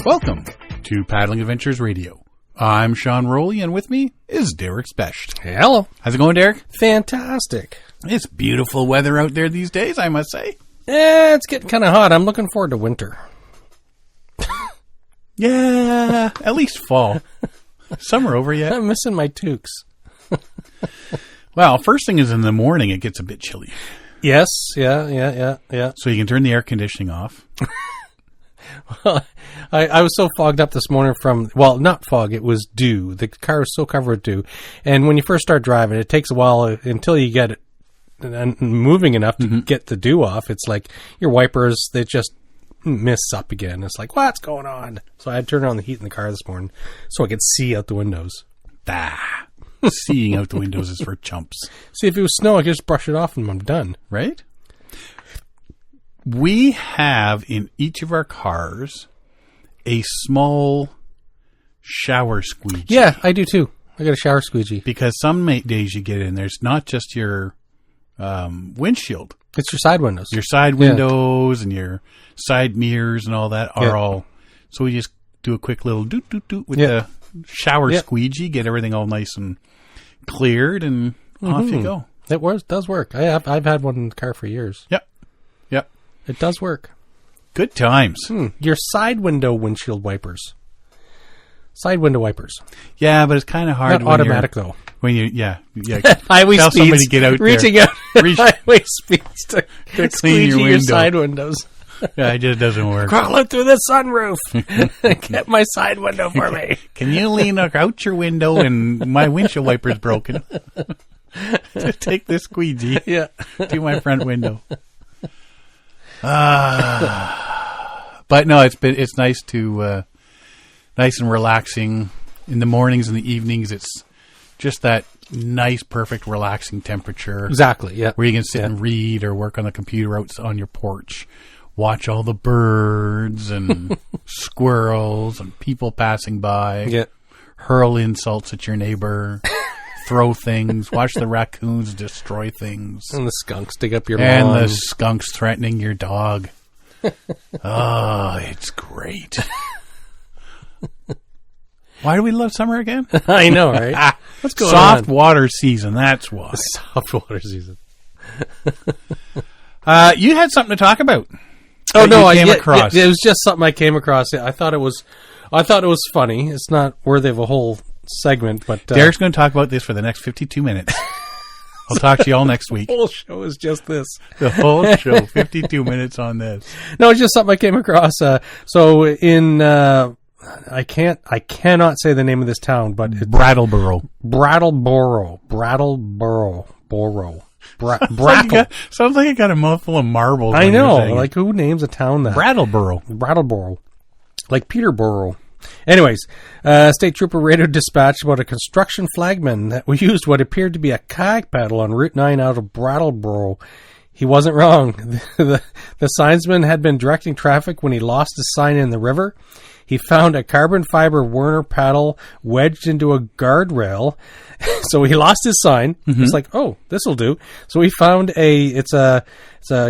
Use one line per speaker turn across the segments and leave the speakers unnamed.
Welcome to Paddling Adventures Radio. I'm Sean Rowley, and with me is Derek Specht.
Hey, hello.
How's it going, Derek?
Fantastic.
It's beautiful weather out there these days, I must say.
It's getting kind of hot. I'm looking forward to winter.
Yeah, at least fall. Summer over yet?
I'm missing my toques.
Well, first thing is in the morning it gets a bit chilly.
Yes, yeah.
So you can turn the air conditioning off.
I was so fogged up this morning from, well, not fog, it was dew. The car was so covered with dew. And when you first start driving, it takes a while until you get it moving enough to get the dew off. It's like your wipers, they just miss up again. It's like, what's going on? So I had to turn on the heat in the car this morning so I could see out the windows.
Seeing out the windows is for chumps.
See, if it was snow, I could just brush it off and I'm done.
Right? We have in each of our cars a small shower squeegee.
Yeah, I do too. I got a shower squeegee.
Because some days you get in, there's not just your windshield.
It's your side windows.
Your side windows and your side mirrors and all that are all. So we just do a quick little doot with the shower squeegee, get everything all nice and cleared, and off you go.
It does work. I've had one in the car for years.
Yep.
It does work.
Good times.
Your side window windshield wipers. Side window wipers.
Yeah, but it's kind of hard.
Not automatic though.
When you
highway
tell
speeds,
somebody to get out
reaching
there.
out highway speeds to
clean
your side windows.
Yeah, it just doesn't work.
Crawl out through the sunroof. Get my side window for me.
Can you lean out your window and my windshield wiper's broken? To take this squeegee to my front window. But no, it's nice to nice and relaxing in the mornings and the evenings. It's just that nice, perfect, relaxing temperature.
Exactly. Yeah,
where you can sit and read or work on the computer out on your porch, watch all the birds and squirrels and people passing by. Hurl insults at your neighbor. Throw things, watch the raccoons destroy things.
And the skunks dig up your lawn.
And the skunks threatening your dog. Oh, it's great. Why do we love summer again?
I know, right? What's going
Soft water season, that's why.
Soft water season.
You had something to talk about.
Oh, no,
I came across.
It was just something I came across. I thought it was funny. It's not worthy of a whole segment, but
Derek's going to talk about this for the next 52 minutes. I'll talk to you all next week.
The whole show is just this.
The whole show, 52 minutes on this.
No, it's just something I came across. So in I cannot say the name of this town, but it's Brattleboro. Brattle.
Sounds like I got a mouthful of marbles.
I know. Like, who names a town that?
Brattleboro.
Like Peterborough. Anyways, State Trooper radio dispatched about a construction flagman that used what appeared to be a kayak paddle on Route 9 out of Brattleboro. He wasn't wrong. The signsman had been directing traffic when he lost his sign in the river. He found a carbon fiber Werner paddle wedged into a guardrail. So he lost his sign. He's like, oh, this'll do. So he found it's a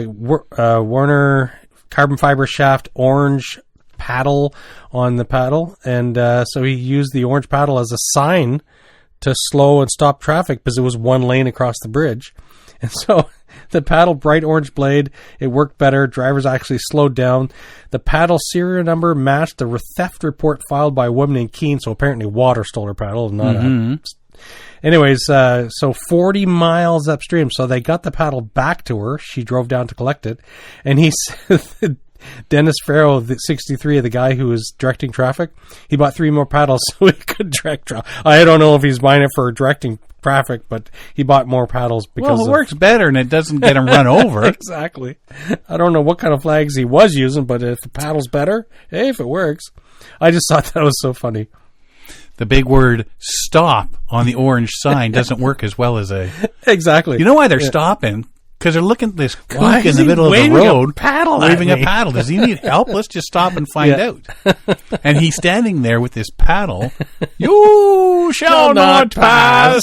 Werner carbon fiber shaft orange paddle on the paddle, and so he used the orange paddle as a sign to slow and stop traffic because it was one lane across the bridge. And so the paddle, bright orange blade, it worked better. Drivers actually slowed down. The paddle serial number matched the theft report filed by a woman named Keene, so apparently water stole her paddle, not Anyways, so 40 miles upstream, so they got the paddle back to her. She drove down to collect it, and he said Dennis Farrow, 63, the guy who was directing traffic, he bought 3 more paddles so he could direct traffic. I don't know if he's buying it for directing traffic, but he bought more paddles because
it works better and it doesn't get him run over.
Exactly. I don't know what kind of flags he was using, but if the paddle's better, hey, if it works. I just thought that was so funny.
The big word stop on the orange sign doesn't work as well as a...
Exactly.
You know why they're stopping? Because they're looking at this kook in the middle of the road, waving a paddle. Does he need help? Let's just stop and find out. And he's standing there with this paddle. You shall not pass.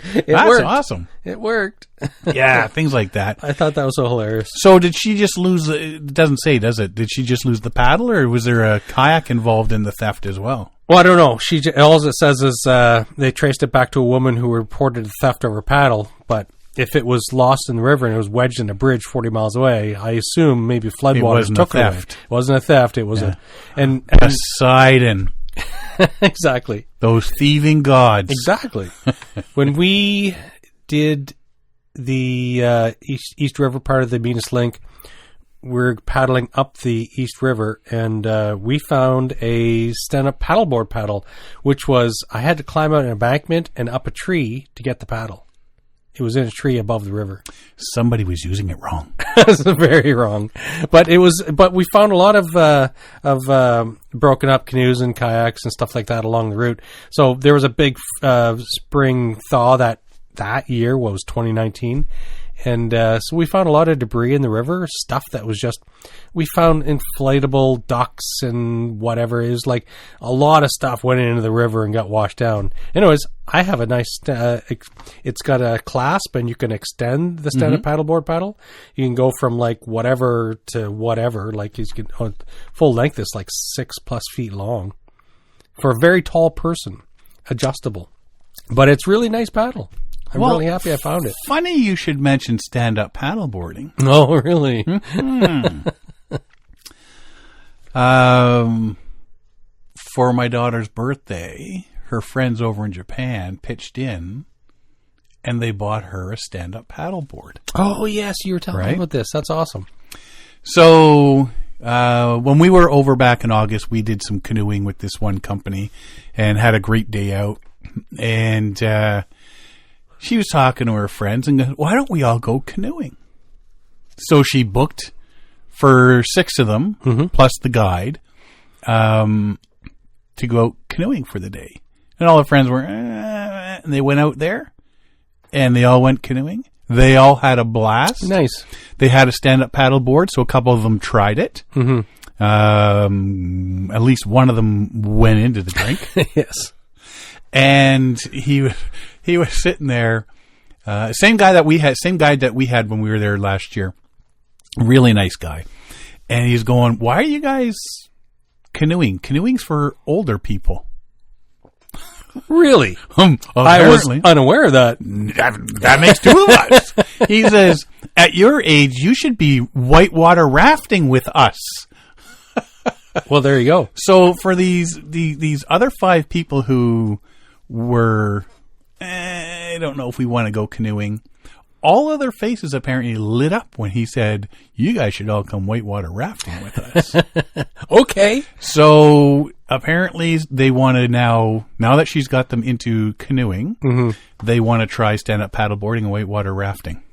That's awesome.
It worked.
Yeah, things like that.
I thought that was so hilarious.
So did she just lose, it doesn't say, does it? Did she just lose the paddle, or was there a kayak involved in the theft as well?
Well, I don't know. All it says is they traced it back to a woman who reported the theft of her paddle, but if it was lost in the river and it was wedged in a bridge 40 miles away, I assume maybe floodwaters took it away. It wasn't a theft. It was and
Poseidon.
Exactly.
Those thieving gods.
Exactly. When we did the East River part of the Venus Link, we're paddling up the East River, and we found a stand-up paddleboard paddle, which was, I had to climb out an embankment and up a tree to get the paddle. It was in a tree above the river.
Somebody was using it wrong.
It's very wrong. But we found a lot of broken up canoes and kayaks and stuff like that along the route. So there was a big spring thaw that year, was 2019. And so we found a lot of debris in the river, stuff that was just, we found inflatable ducks and whatever. It was like a lot of stuff went into the river and got washed down. Anyways, I have a nice, it's got a clasp and you can extend the stand-up paddleboard paddle. You can go from like whatever to whatever, like you can, full length is like 6+ feet long for a very tall person, adjustable. But it's really nice paddle. I'm really happy I found it.
Funny you should mention stand-up paddleboarding.
Oh, really?
For my daughter's birthday, her friends over in Japan pitched in, and they bought her a stand-up paddleboard.
Oh, yes, you were telling me about this. That's awesome.
So when we were over back in August, we did some canoeing with this one company and had a great day out. And she was talking to her friends and goes, why don't we all go canoeing? So she booked for 6 of them, plus the guide, to go out canoeing for the day. And all the friends were, and they went out there, and they all went canoeing. They all had a blast.
Nice.
They had a stand-up paddleboard, so a couple of them tried it. At least one of them went into the drink.
Yes.
And he was sitting there, same guy that we had when we were there last year. Really nice guy. And he's going, why are you guys canoeing? Canoeing's for older people.
Really? I was unaware of that.
That makes 2 of us. He says, at your age, you should be whitewater rafting with us.
Well, there you go.
So for these other 5 people who were, I don't know if we want to go canoeing, all of their faces apparently lit up when he said, you guys should all come whitewater rafting with us.
Okay.
So apparently they want to now that she's got them into canoeing, they want to try stand-up paddleboarding and whitewater rafting.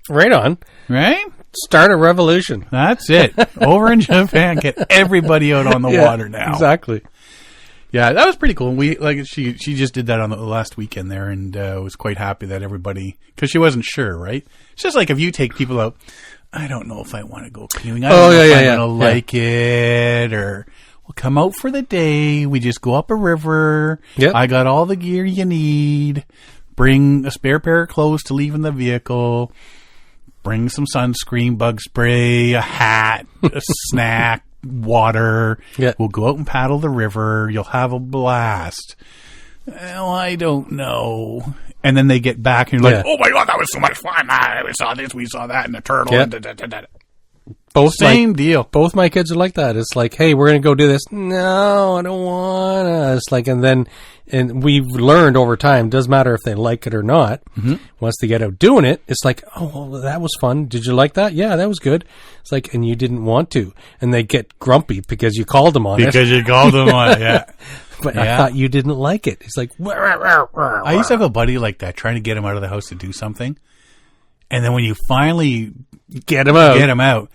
Right on.
Right?
Start a revolution.
That's it. Over in Japan, get everybody out on the water now.
Exactly.
Yeah, that was pretty cool. She just did that on the last weekend there, and was quite happy that everybody, because she wasn't sure, right? It's just like if you take people out, I don't know if I want to go canoeing. I don't know if I'm going to like it, or we'll come out for the day. We just go up a river.
Yep.
I got all the gear you need. Bring a spare pair of clothes to leave in the vehicle. Bring some sunscreen, bug spray, a hat, a snack, water.
Yeah.
We'll go out and paddle the river. You'll have a blast. Well, I don't know. And then they get back and you're like, oh my God, that was so much fun. We saw this, we saw that, and the turtle.
Yeah.
Same deal.
Both my kids are like that. It's like, hey, we're going to go do this. No, I don't want to. It's like, and we've learned over time, doesn't matter if they like it or not. Once they get out doing it, it's like, oh, well, that was fun. Did you like that? Yeah, that was good. It's like, and you didn't want to. And they get grumpy because you called them on it.
Because you called them on it, yeah.
But I thought you didn't like it. It's like,
I used to have a buddy like that, trying to get him out of the house to do something. And then when you finally
get him out,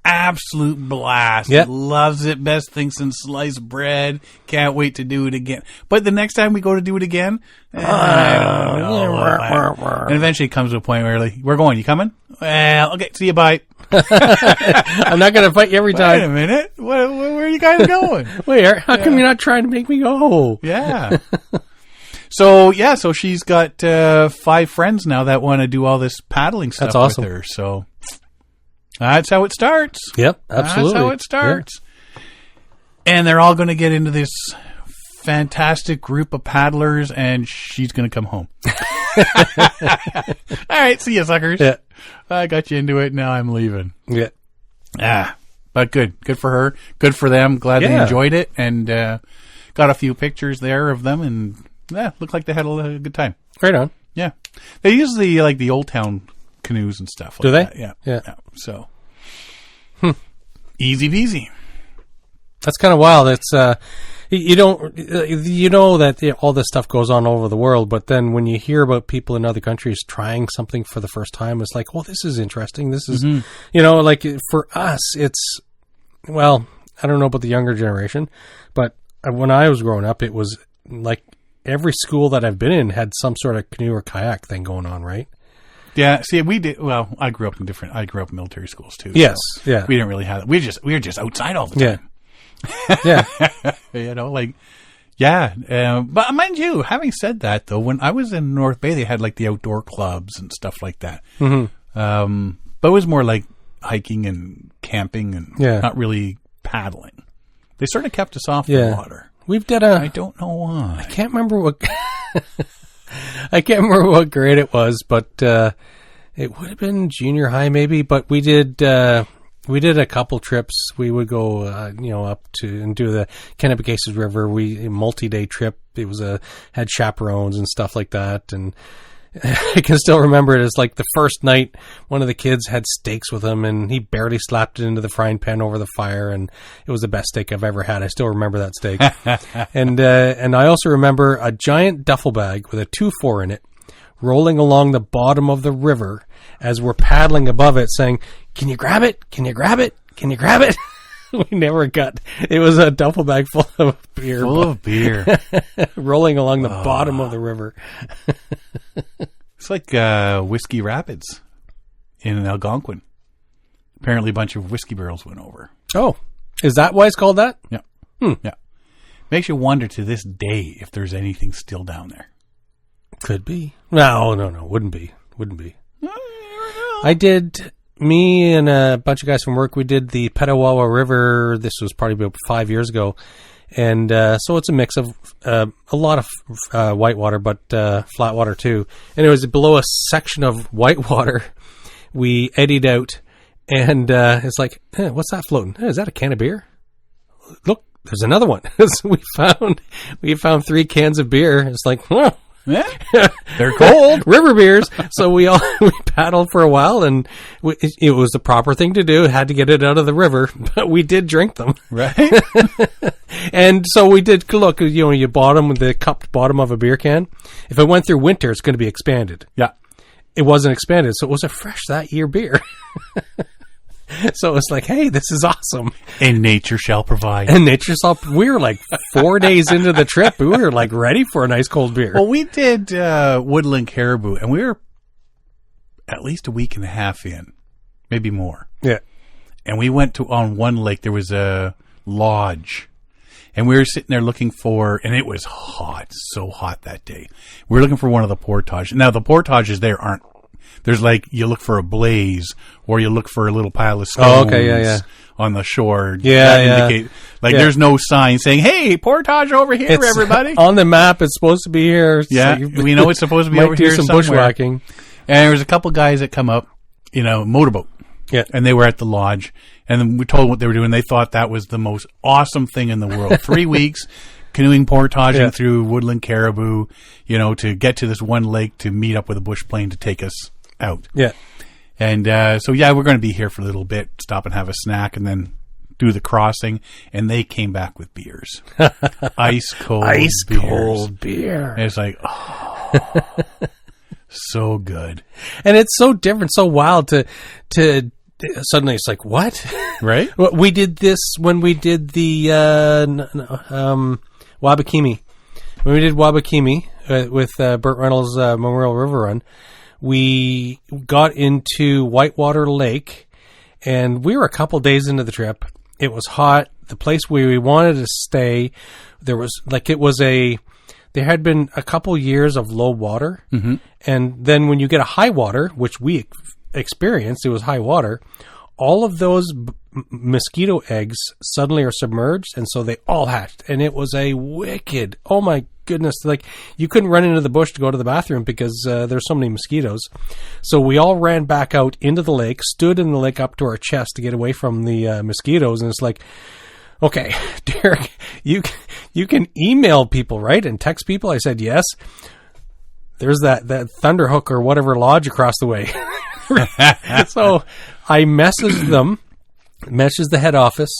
absolute blast.
Yep.
Loves it. Best thing since sliced bread. Can't wait to do it again. But the next time we go to do it again, I don't know. And eventually it comes to a point where like, we're going. You coming? Well, okay. See you. Bye.
I'm not going to fight you every time.
Wait a minute. Where are you guys going?
Wait, how come you're not trying to make me go?
Yeah. So she's got 5 friends now that want to do all this paddling stuff
That's awesome.
with her. So that's how it starts.
Yep, absolutely.
That's how it starts. Yeah. And they're all going to get into this fantastic group of paddlers, and she's going to come home. All right, see you, suckers.
Yeah.
I got you into it. Now I'm leaving.
Yeah.
But good for her. Good for them. Glad they enjoyed it, and got a few pictures there of them, and looked like they had a good time.
Right on.
Yeah, they use the Old Town canoes and stuff. Like
Do they?
That.
Yeah.
So easy peasy.
That's kind of wild. It's you know that all this stuff goes on all over the world, but then when you hear about people in other countries trying something for the first time, it's like, well, this is interesting. This is, like for us, it's, well, I don't know about the younger generation, but when I was growing up, it was like every school that I've been in had some sort of canoe or kayak thing going on, right?
Yeah, see, we did. Well, I grew up in military schools too.
Yes,
so
yeah.
We didn't really have. We were just outside all the time.
Yeah.
But mind you, having said that, though, when I was in North Bay, they had like the outdoor clubs and stuff like that.
Mm-hmm.
But it was more like hiking and camping and not really paddling. They sort of kept us off the water. I don't know why.
I can't remember what. I can't remember what grade it was, but it would have been junior high, maybe. But we did a couple trips. We would go, up to and do the Kennebecasis River. A multi-day trip. It was had chaperones and stuff like that. And I can still remember it as like the first night. One of the kids had steaks with him, and he barely slapped it into the frying pan over the fire, and it was the best steak I've ever had. I still remember that steak. And I also remember a giant duffel bag with a 2-4 in it, rolling along the bottom of the river as we're paddling above it, saying, "Can you grab it? Can you grab it? Can you grab it?" We never got. It was a duffel bag full of beer. Rolling along the bottom of the river.
It's like Whiskey Rapids in Algonquin. Apparently a bunch of whiskey barrels went over.
Oh, is that why it's called that?
Yeah. Yeah. Makes you wonder to this day if there's anything still down there.
Could be. No. Wouldn't be. I did. Me and a bunch of guys from work, we did the Petawawa River. This was probably about 5 years ago. And so it's a mix of a lot of whitewater, but flat water too. And it was below a section of whitewater. We eddied out, and it's like, hey, what's that floating? Hey, is that a can of beer? Look, there's another one. So we found 3 cans of beer. It's like, huh.
Yeah, they're cold
river beers. So we paddled for a while, and it was the proper thing to do. Had to get it out of the river, but we did drink them,
right?
And so we did look. You bottom with the cupped bottom of a beer can. If it went through winter, it's going to be expanded.
Yeah,
it wasn't expanded, so it was a fresh that year beer. So it's like, hey, this is awesome.
And nature shall provide.
We were like 4 days into the trip. We were like ready for a nice cold beer.
Well, we did Woodland Caribou, and we were at least a week and a half in, maybe more.
Yeah.
And we went on one lake. There was a lodge, and we were sitting there looking for, and it was hot, so hot that day. We were looking for one of the portages. Now, the portages there aren't. There's like, you look for a blaze, or you look for a little pile of stones on the shore. Indicate, there's no sign saying, hey, portage over here, everybody.
On the map, it's supposed to be here.
Yeah, so we know it's supposed to be over here somewhere.
Bushwhacking.
And there was a couple guys that come up, motorboat.
Yeah.
And they were at the lodge, and then we told them what they were doing. They thought that was the most awesome thing in the world. 3 weeks. Canoeing, portaging through Woodland Caribou, to get to this one lake to meet up with a bush plane to take us out.
Yeah.
And we're going to be here for a little bit, stop and have a snack, and then do the crossing. And they came back with beers. Ice cold
beer.
And it's like, so good.
And it's so different, so wild to suddenly it's like, what?
Right?
We did this when we did the Wabakimi. When we did Wabakimi with Burt Reynolds' Memorial River Run, we got into Whitewater Lake, and we were a couple days into the trip. It was hot. The place where we wanted to stay, there had been a couple years of low water, and then when you get a high water, which we experienced, it was high water, all of those mosquito eggs suddenly are submerged, and so they all hatched, and it was a wicked, oh my goodness, like you couldn't run into the bush to go to the bathroom because there's so many mosquitoes. So we all ran back out into the lake, stood in the lake up to our chest to get away from the mosquitoes, and it's like, okay, Derek, you can email people, right, and text people. I said yes. There's that Thunderhook or whatever lodge across the way. So I messaged the head office,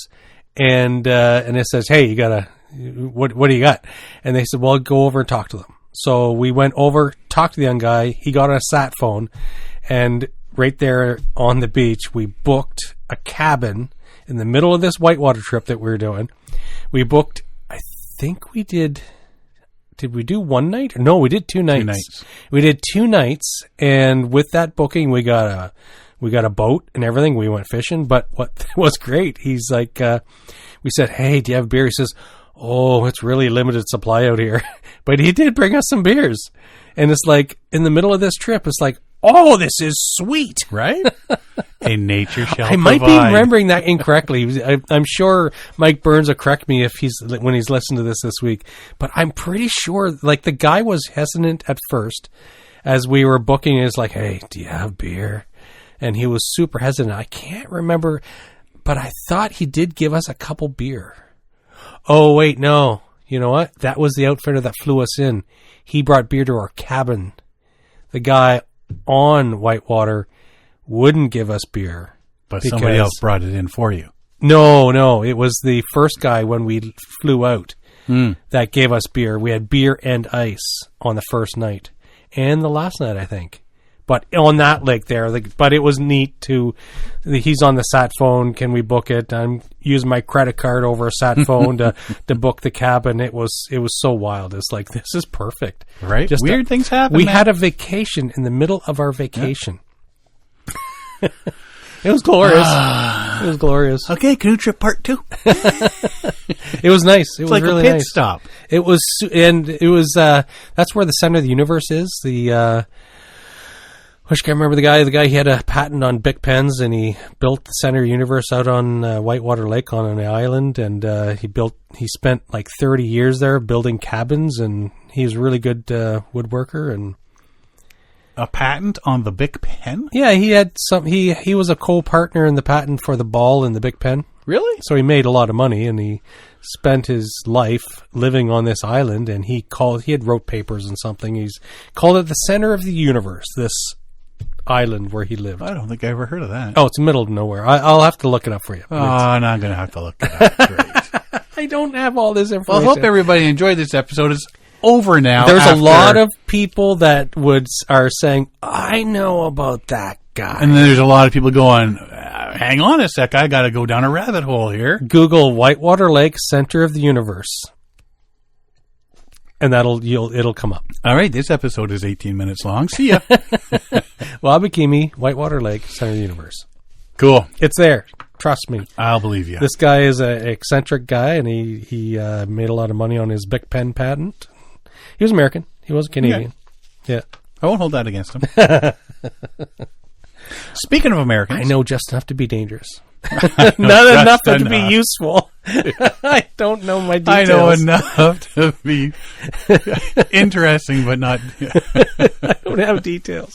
and it says, hey, you gotta, what do you got? And they said, well, go over and talk to them. So we went over, talked to the young guy. He got on a sat phone, and right there on the beach, we booked a cabin in the middle of this whitewater trip that we were doing. We booked, I think we did we do one night? No, we did 2 nights. We did 2 nights, and with that booking, we got a boat and everything. We went fishing, but what was great, he's like, we said, hey, do you have beer? He says, oh, it's really limited supply out here. But he did bring us some beers. And it's like, in the middle of this trip, it's like, oh, this is sweet.
Right? A nature shall
I might be remembering that incorrectly. I'm sure Mike Burns will correct me when he's listened to this week. But I'm pretty sure, like, the guy was hesitant at first as we were booking. It's like, hey, do you have beer? And he was super hesitant. I can't remember, but I thought he did give us a couple beer. Oh, wait, no. You know what? That was the outfitter that flew us in. He brought beer to our cabin. The guy on Whitewater wouldn't give us beer.
But somebody else brought it in for you.
No. It was the first guy when we flew out that gave us beer. We had beer and ice on the first night. And the last night, I think. But on that lake there, but it was neat to, he's on the sat phone. Can we book it? I'm using my credit card over a sat phone to book the cabin. It was so wild. It's like, this is perfect.
Right? Just weird things happen.
We had a vacation in the middle of our vacation. Yeah. It was glorious. It was glorious.
Okay, canoe trip part 2.
It was nice. It was
like
really
a pit
nice.
Stop.
It was, that's where the center of the universe is. I can't remember the guy. He had a patent on Bic pens, and he built the center universe out on Whitewater Lake on an island. And he spent like 30 years there building cabins, and he's a really good woodworker. And
a patent on the Bic pen?
Yeah, he had some. He was a co-partner in the patent for the ball and the Bic pen.
Really?
So he made a lot of money, and he spent his life living on this island. And he had wrote papers and something. He's called it the center of the universe. This island where he lived.
I don't think I ever heard of that.
Oh, it's in the middle of nowhere. I'll have to look it up for you.
Oh, now I'm going to have to look it up. Great.
I don't have all this information.
Well, I hope everybody enjoyed this episode. It's over now.
There's a lot of people that are saying, I know about that guy.
And then there's a lot of people going, hang on a sec, I got to go down a rabbit hole here.
Google Whitewater Lake, center of the universe. And it'll come up.
All right, this episode is 18 minutes long. See ya.
Wabakimi, Whitewater Lake, center of the universe.
Cool.
It's there. Trust me.
I'll believe you.
This guy is an eccentric guy, and he made a lot of money on his Bic pen patent. He was American. He wasn't Canadian. Yeah.
I won't hold that against him. Speaking of Americans.
I know just enough to be dangerous. Not enough to be useful. I don't know my details.
I know enough to be interesting, but not.
I don't have details.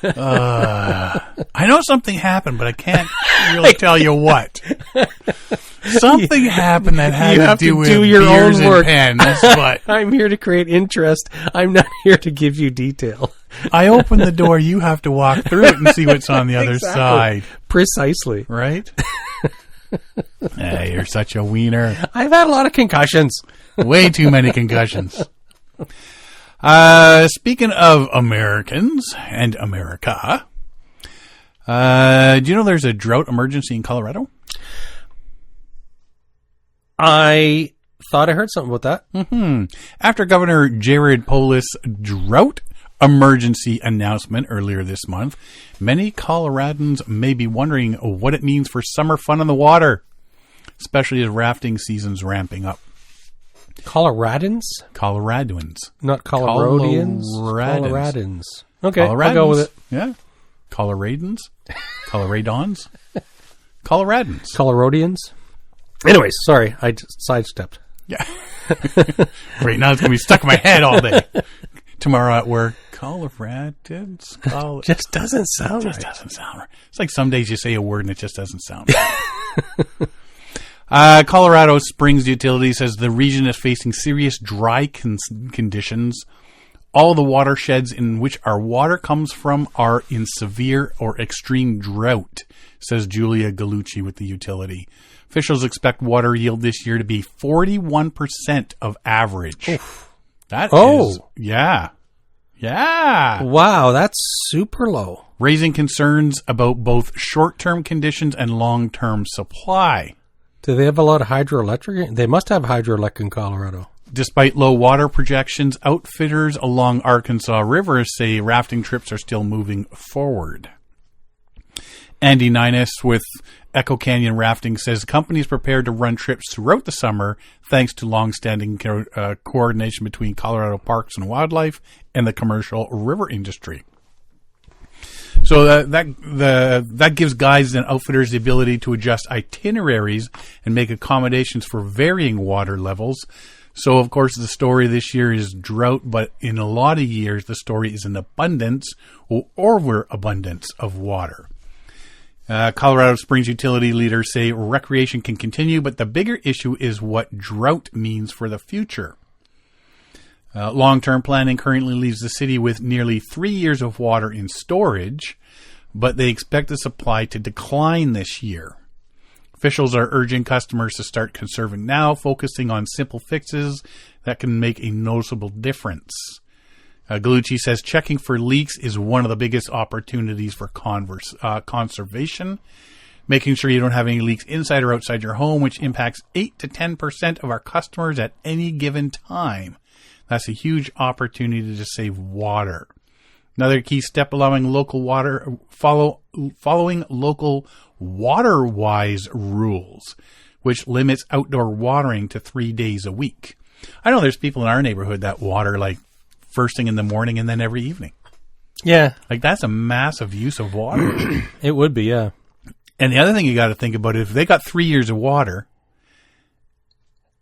I know something happened, but I can't really tell you what. Something happened that had to do with
your
beers
own work.
And pens, but
I'm here to create interest. I'm not here to give you detail.
I open the door, you have to walk through it and see what's on the other side.
Precisely.
Right? Hey, you're such a wiener.
I've had a lot of concussions.
Way too many concussions. Speaking of Americans and America, Do you know there's a drought emergency in Colorado?
I thought I heard something about that.
After Governor Jared Polis' drought emergency announcement earlier this month, many Coloradans may be wondering what it means for summer fun on the water, especially as rafting season's ramping up.
Coloradans?
Coloradoans.
Not Coloradians? Coloradans. Okay, I'll go with it.
Yeah. Coloradans? Coloradons? Coloradans.
Coloradians? Anyways, sorry, I just sidestepped.
Yeah. Right now it's going to be stuck in my head all day. Tomorrow at work, Coloradans?
Just doesn't sound right.
Doesn't sound right. It's like some days you say a word and it just doesn't sound right. Colorado Springs Utility says the region is facing serious dry conditions. All the watersheds in which our water comes from are in severe or extreme drought, says Julia Gallucci with the utility. Officials expect water yield this year to be 41% of average.
Oof.
That is, yeah. Yeah.
Wow, that's super low.
Raising concerns about both short-term conditions and long-term supply.
Do they have a lot of hydroelectric? They must have hydroelectric in Colorado.
Despite low water projections, outfitters along Arkansas River say rafting trips are still moving forward. Andy Ninus with Echo Canyon Rafting says companies prepared to run trips throughout the summer thanks to long-standing coordination between Colorado Parks and Wildlife and the commercial river industry. So that gives guides and outfitters the ability to adjust itineraries and make accommodations for varying water levels. So, of course, the story this year is drought, but in a lot of years, the story is an abundance or overabundance of water. Colorado Springs utility leaders say recreation can continue, but the bigger issue is what drought means for the future. Long-term planning currently leaves the city with nearly 3 years of water in storage, but they expect the supply to decline this year. Officials are urging customers to start conserving now, focusing on simple fixes that can make a noticeable difference. Gallucci says checking for leaks is one of the biggest opportunities for conservation. Making sure you don't have any leaks inside or outside your home, which impacts 8 to 10% of our customers at any given time. That's a huge opportunity to save water. Another key step following local water-wise rules, which limits outdoor watering to 3 days a week. I know there's people in our neighborhood that water like first thing in the morning and then every evening.
Yeah.
Like that's a massive use of water.
It would be, yeah.
And the other thing you got to think about is if they got 3 years of water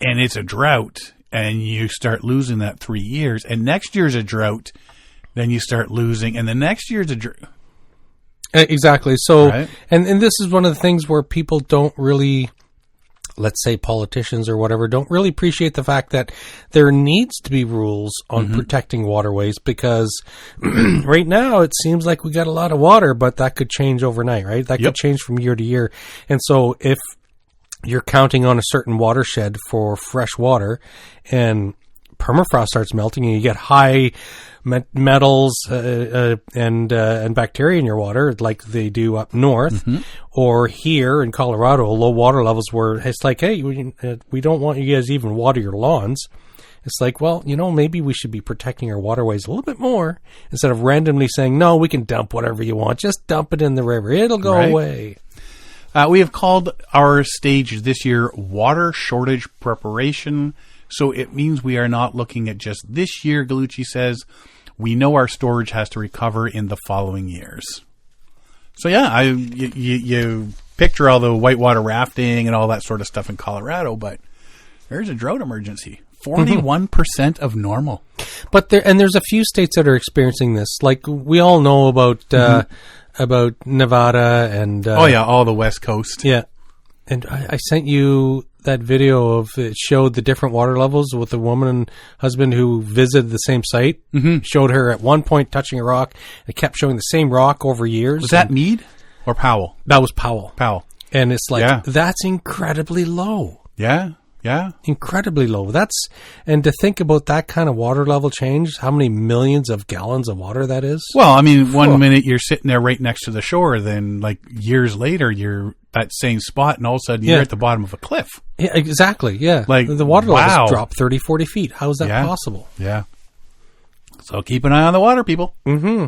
and it's a drought and you start losing that 3 years and next year's a drought, then you start losing and the next year's a drought.
Exactly. So,
right?
and this is one of the things where people don't really, let's say politicians or whatever, don't really appreciate the fact that there needs to be rules on protecting waterways because right now it seems like we got a lot of water, but that could change overnight, right? That could change from year to year. And so if you're counting on a certain watershed for fresh water and permafrost starts melting and you get high metals and bacteria in your water like they do up north or here in Colorado, low water levels where it's like, hey, we don't want you guys to even water your lawns. It's like, well, maybe we should be protecting our waterways a little bit more instead of randomly saying, no, we can dump whatever you want. Just dump it in the river. It'll go away.
We have called our stage this year water shortage preparation. So it means we are not looking at just this year, Gallucci says. We know our storage has to recover in the following years. So yeah, you picture all the whitewater rafting and all that sort of stuff in Colorado, but there's a drought emergency. 41% of normal.
But there's a few states that are experiencing this. Like we all know about Nevada and
all the West Coast.
Yeah. And I sent you that video of it showed the different water levels with the woman and husband who visited the same site. Showed her at one point touching a rock. It kept showing the same rock over years.
Was that Meade or Powell?
That was Powell.
Powell.
And it's like, that's incredibly low.
Yeah. Yeah.
Incredibly low. And to think about that kind of water level change, how many millions of gallons of water that is.
Well, I mean, one minute you're sitting there right next to the shore, then like years later you're that same spot, and all of a sudden you're at the bottom of a cliff.
Yeah, exactly. Yeah.
Like
the water level's dropped 30, 40 feet. How is that possible?
Yeah. So keep an eye on the water, people.
Mm-hmm.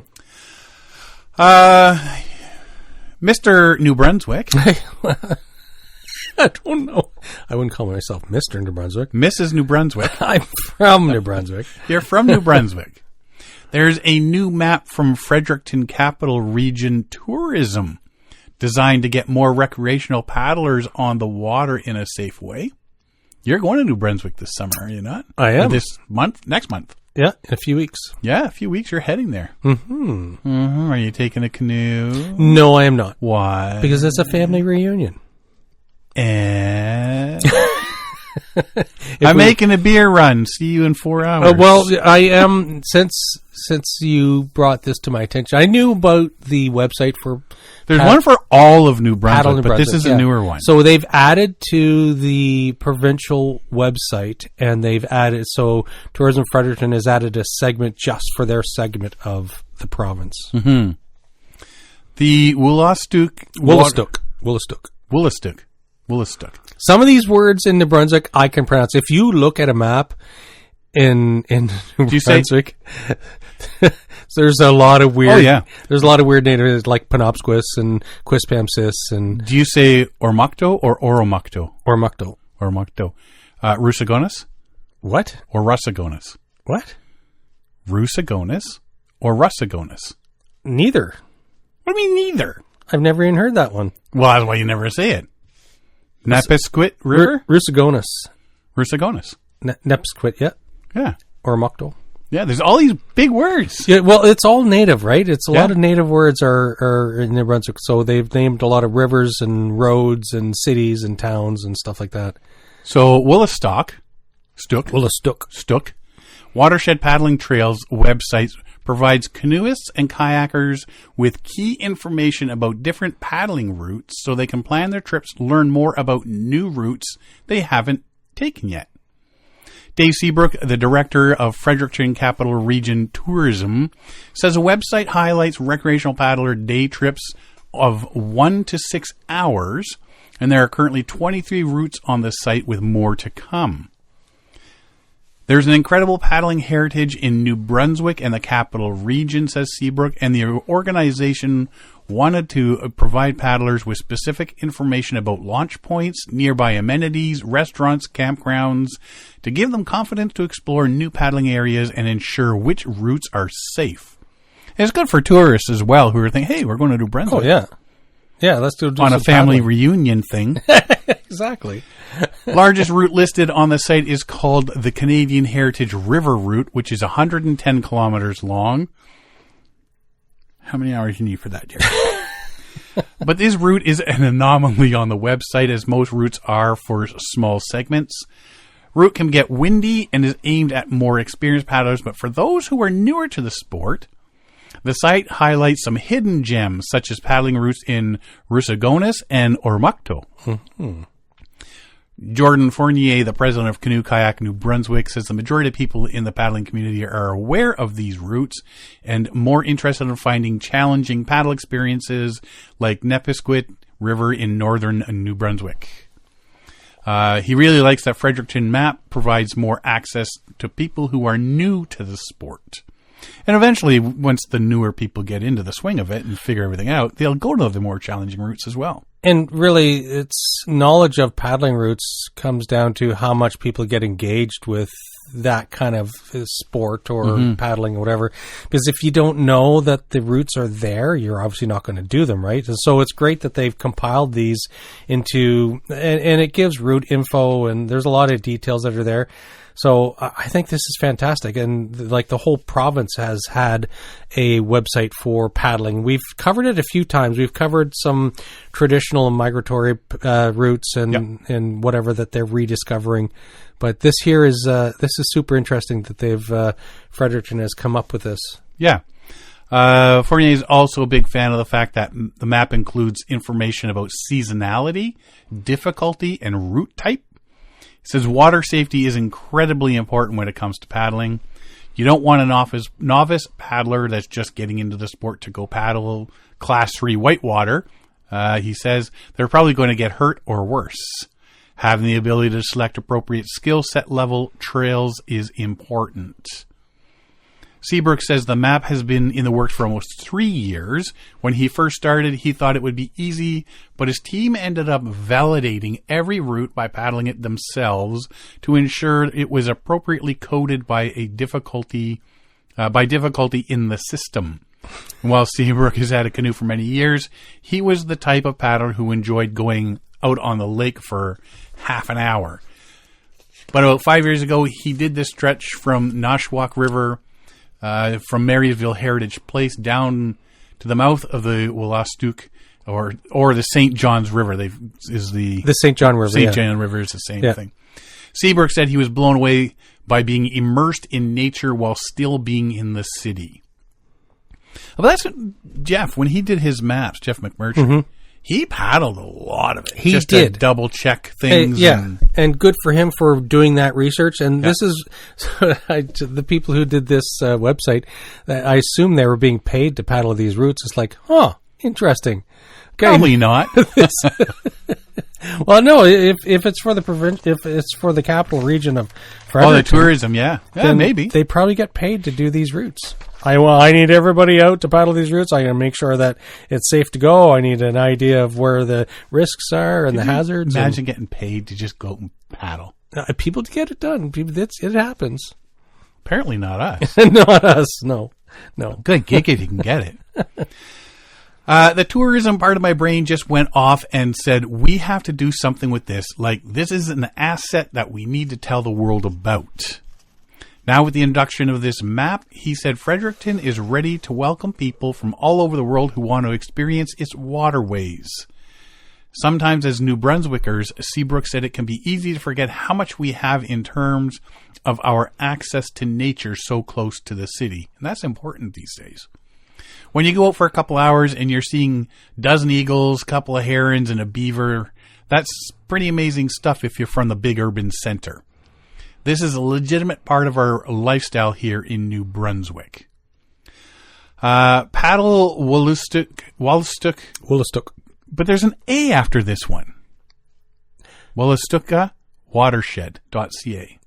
Mr. New Brunswick.
I don't know. I wouldn't call myself Mr. New Brunswick.
Mrs. New Brunswick.
I'm from New Brunswick.
You're from New Brunswick. There's a new map from Fredericton Capital Region Tourism designed to get more recreational paddlers on the water in a safe way. You're going to New Brunswick this summer, are you not?
I am.
Or this month? Next month.
Yeah, in a few weeks.
Yeah, a few weeks you're heading there.
Mm-hmm.
Mm-hmm. Are you taking a canoe?
No, I am not.
Why?
Because it's a family reunion.
And I'm making a beer run. See you in 4 hours.
Well, I am, since you brought this to my attention, I knew about the website for...
There's one for all of New Brunswick, but
Brunswick,
this is a newer one.
So they've added to the provincial website, and they've added... So Tourism Fredericton has added a segment just for their segment of the province.
Mm-hmm. The Wolastoq.
Some of these words in New Brunswick I can pronounce. If you look at a map in New Brunswick, there's a lot of weird.
Oh yeah,
there's a lot of weird names like Penobsquis and Quispamsis and.
Do you say Ormocto or Oromocto?
Ormocto.
Rusagonus?
What?
Or Russagonus?
What?
Rusagonus or Russagonus?
Neither.
What do you mean neither?
I've never even heard that one.
Well, that's why you never say it. Nepesquit River?
Rusagonus.
Rusagonus.
Nepesquit, yeah.
Yeah.
Oromocto.
Yeah, there's all these big words.
Yeah, well, it's all native, right? It's a lot of native words are in New Brunswick. So they've named a lot of rivers and roads and cities and towns and stuff like that.
So Wolastoq Watershed Paddling Trails website provides canoeists and kayakers with key information about different paddling routes so they can plan their trips, learn more about new routes they haven't taken yet. Dave Seabrook, the director of Fredericton Capital Region Tourism, says the website highlights recreational paddler day trips of 1 to 6 hours, and there are currently 23 routes on the site with more to come. There's an incredible paddling heritage in New Brunswick and the Capital Region, says Seabrook, and the organization wanted to provide paddlers with specific information about launch points, nearby amenities, restaurants, campgrounds, to give them confidence to explore new paddling areas and ensure which routes are safe. And it's good for tourists as well who are thinking, hey, we're going to New Brunswick.
Oh, yeah. Yeah, let's do
on a family reunion thing.
Exactly.
Largest route listed on the site is called the Canadian Heritage River Route, which is 110 kilometers long. How many hours do you need for that, Jerry? But this route is an anomaly on the website, as most routes are for small segments. Route can get windy and is aimed at more experienced paddlers, but for those who are newer to the sport, the site highlights some hidden gems, such as paddling routes in Rusagonus and Oromocto. Mm-hmm. Jordan Fournier, the president of Canoe Kayak New Brunswick, says the majority of people in the paddling community are aware of these routes and more interested in finding challenging paddle experiences like Nepesquit River in northern New Brunswick. He really likes that Fredericton map provides more access to people who are new to the sport. And eventually, once the newer people get into the swing of it and figure everything out, they'll go to the more challenging routes as well.
And really, it's knowledge of paddling routes comes down to how much people get engaged with that kind of sport or paddling or whatever. Because if you don't know that the routes are there, you're obviously not going to do them, right? And so it's great that they've compiled these into, and it gives route info, and there's a lot of details that are there. So I think this is fantastic. And like the whole province has had a website for paddling. We've covered it a few times. We've covered some traditional and migratory routes and whatever that they're rediscovering. But this here is super interesting that they've Fredericton has come up with this.
Yeah. Fournier is also a big fan of the fact that the map includes information about seasonality, difficulty, and route type. says water safety is incredibly important when it comes to paddling. You don't want a novice paddler that's just getting into the sport to go paddle Class 3 whitewater. He says they're probably going to get hurt or worse. Having the ability to select appropriate skill set level trails is important. Seabrook says the map has been in the works for almost 3 years. When he first started, he thought it would be easy, but his team ended up validating every route by paddling it themselves to ensure it was appropriately coded by difficulty in the system. And while Seabrook has had a canoe for many years, he was the type of paddler who enjoyed going out on the lake for half an hour. But about 5 years ago, he did this stretch from Wolastoq River, from Marysville Heritage Place down to the mouth of the Wolastoq or the St. John's River. The
St. John River.
St. John River is the same thing. Seabrook said he was blown away by being immersed in nature while still being in the city. Well, that's Jeff, when he did his maps, Jeff McMurtry, he paddled a lot of it.
He
just
did.
To double check things.
And good for him for doing that research. And this is the people who did this website. I assume they were being paid to paddle these routes. It's like, interesting. Okay.
Probably not.
Well, no. If it's for if it's for the capital region of Fredericton,
the tourism, then maybe
they probably get paid to do these routes. I need everybody out to paddle these routes. I got to make sure that it's safe to go. I need an idea of where the risks are and the hazards.
Imagine getting paid to just go out and paddle.
People get it done. It happens.
Apparently not us.
Not us. No.
Good gig if you can get it. The tourism part of my brain just went off and said, we have to do something with this. Like, this is an asset that we need to tell the world about. Now, with the introduction of this map, he said Fredericton is ready to welcome people from all over the world who want to experience its waterways. Sometimes as New Brunswickers, Seabrook said it can be easy to forget how much we have in terms of our access to nature so close to the city. And that's important these days. When you go out for a couple hours and you're seeing a dozen eagles, a couple of herons, and a beaver, that's pretty amazing stuff if you're from the big urban center. This is a legitimate part of our lifestyle here in New Brunswick. Paddle Wolastoq. But there's an A after this one. Wolastoq Watershed.ca.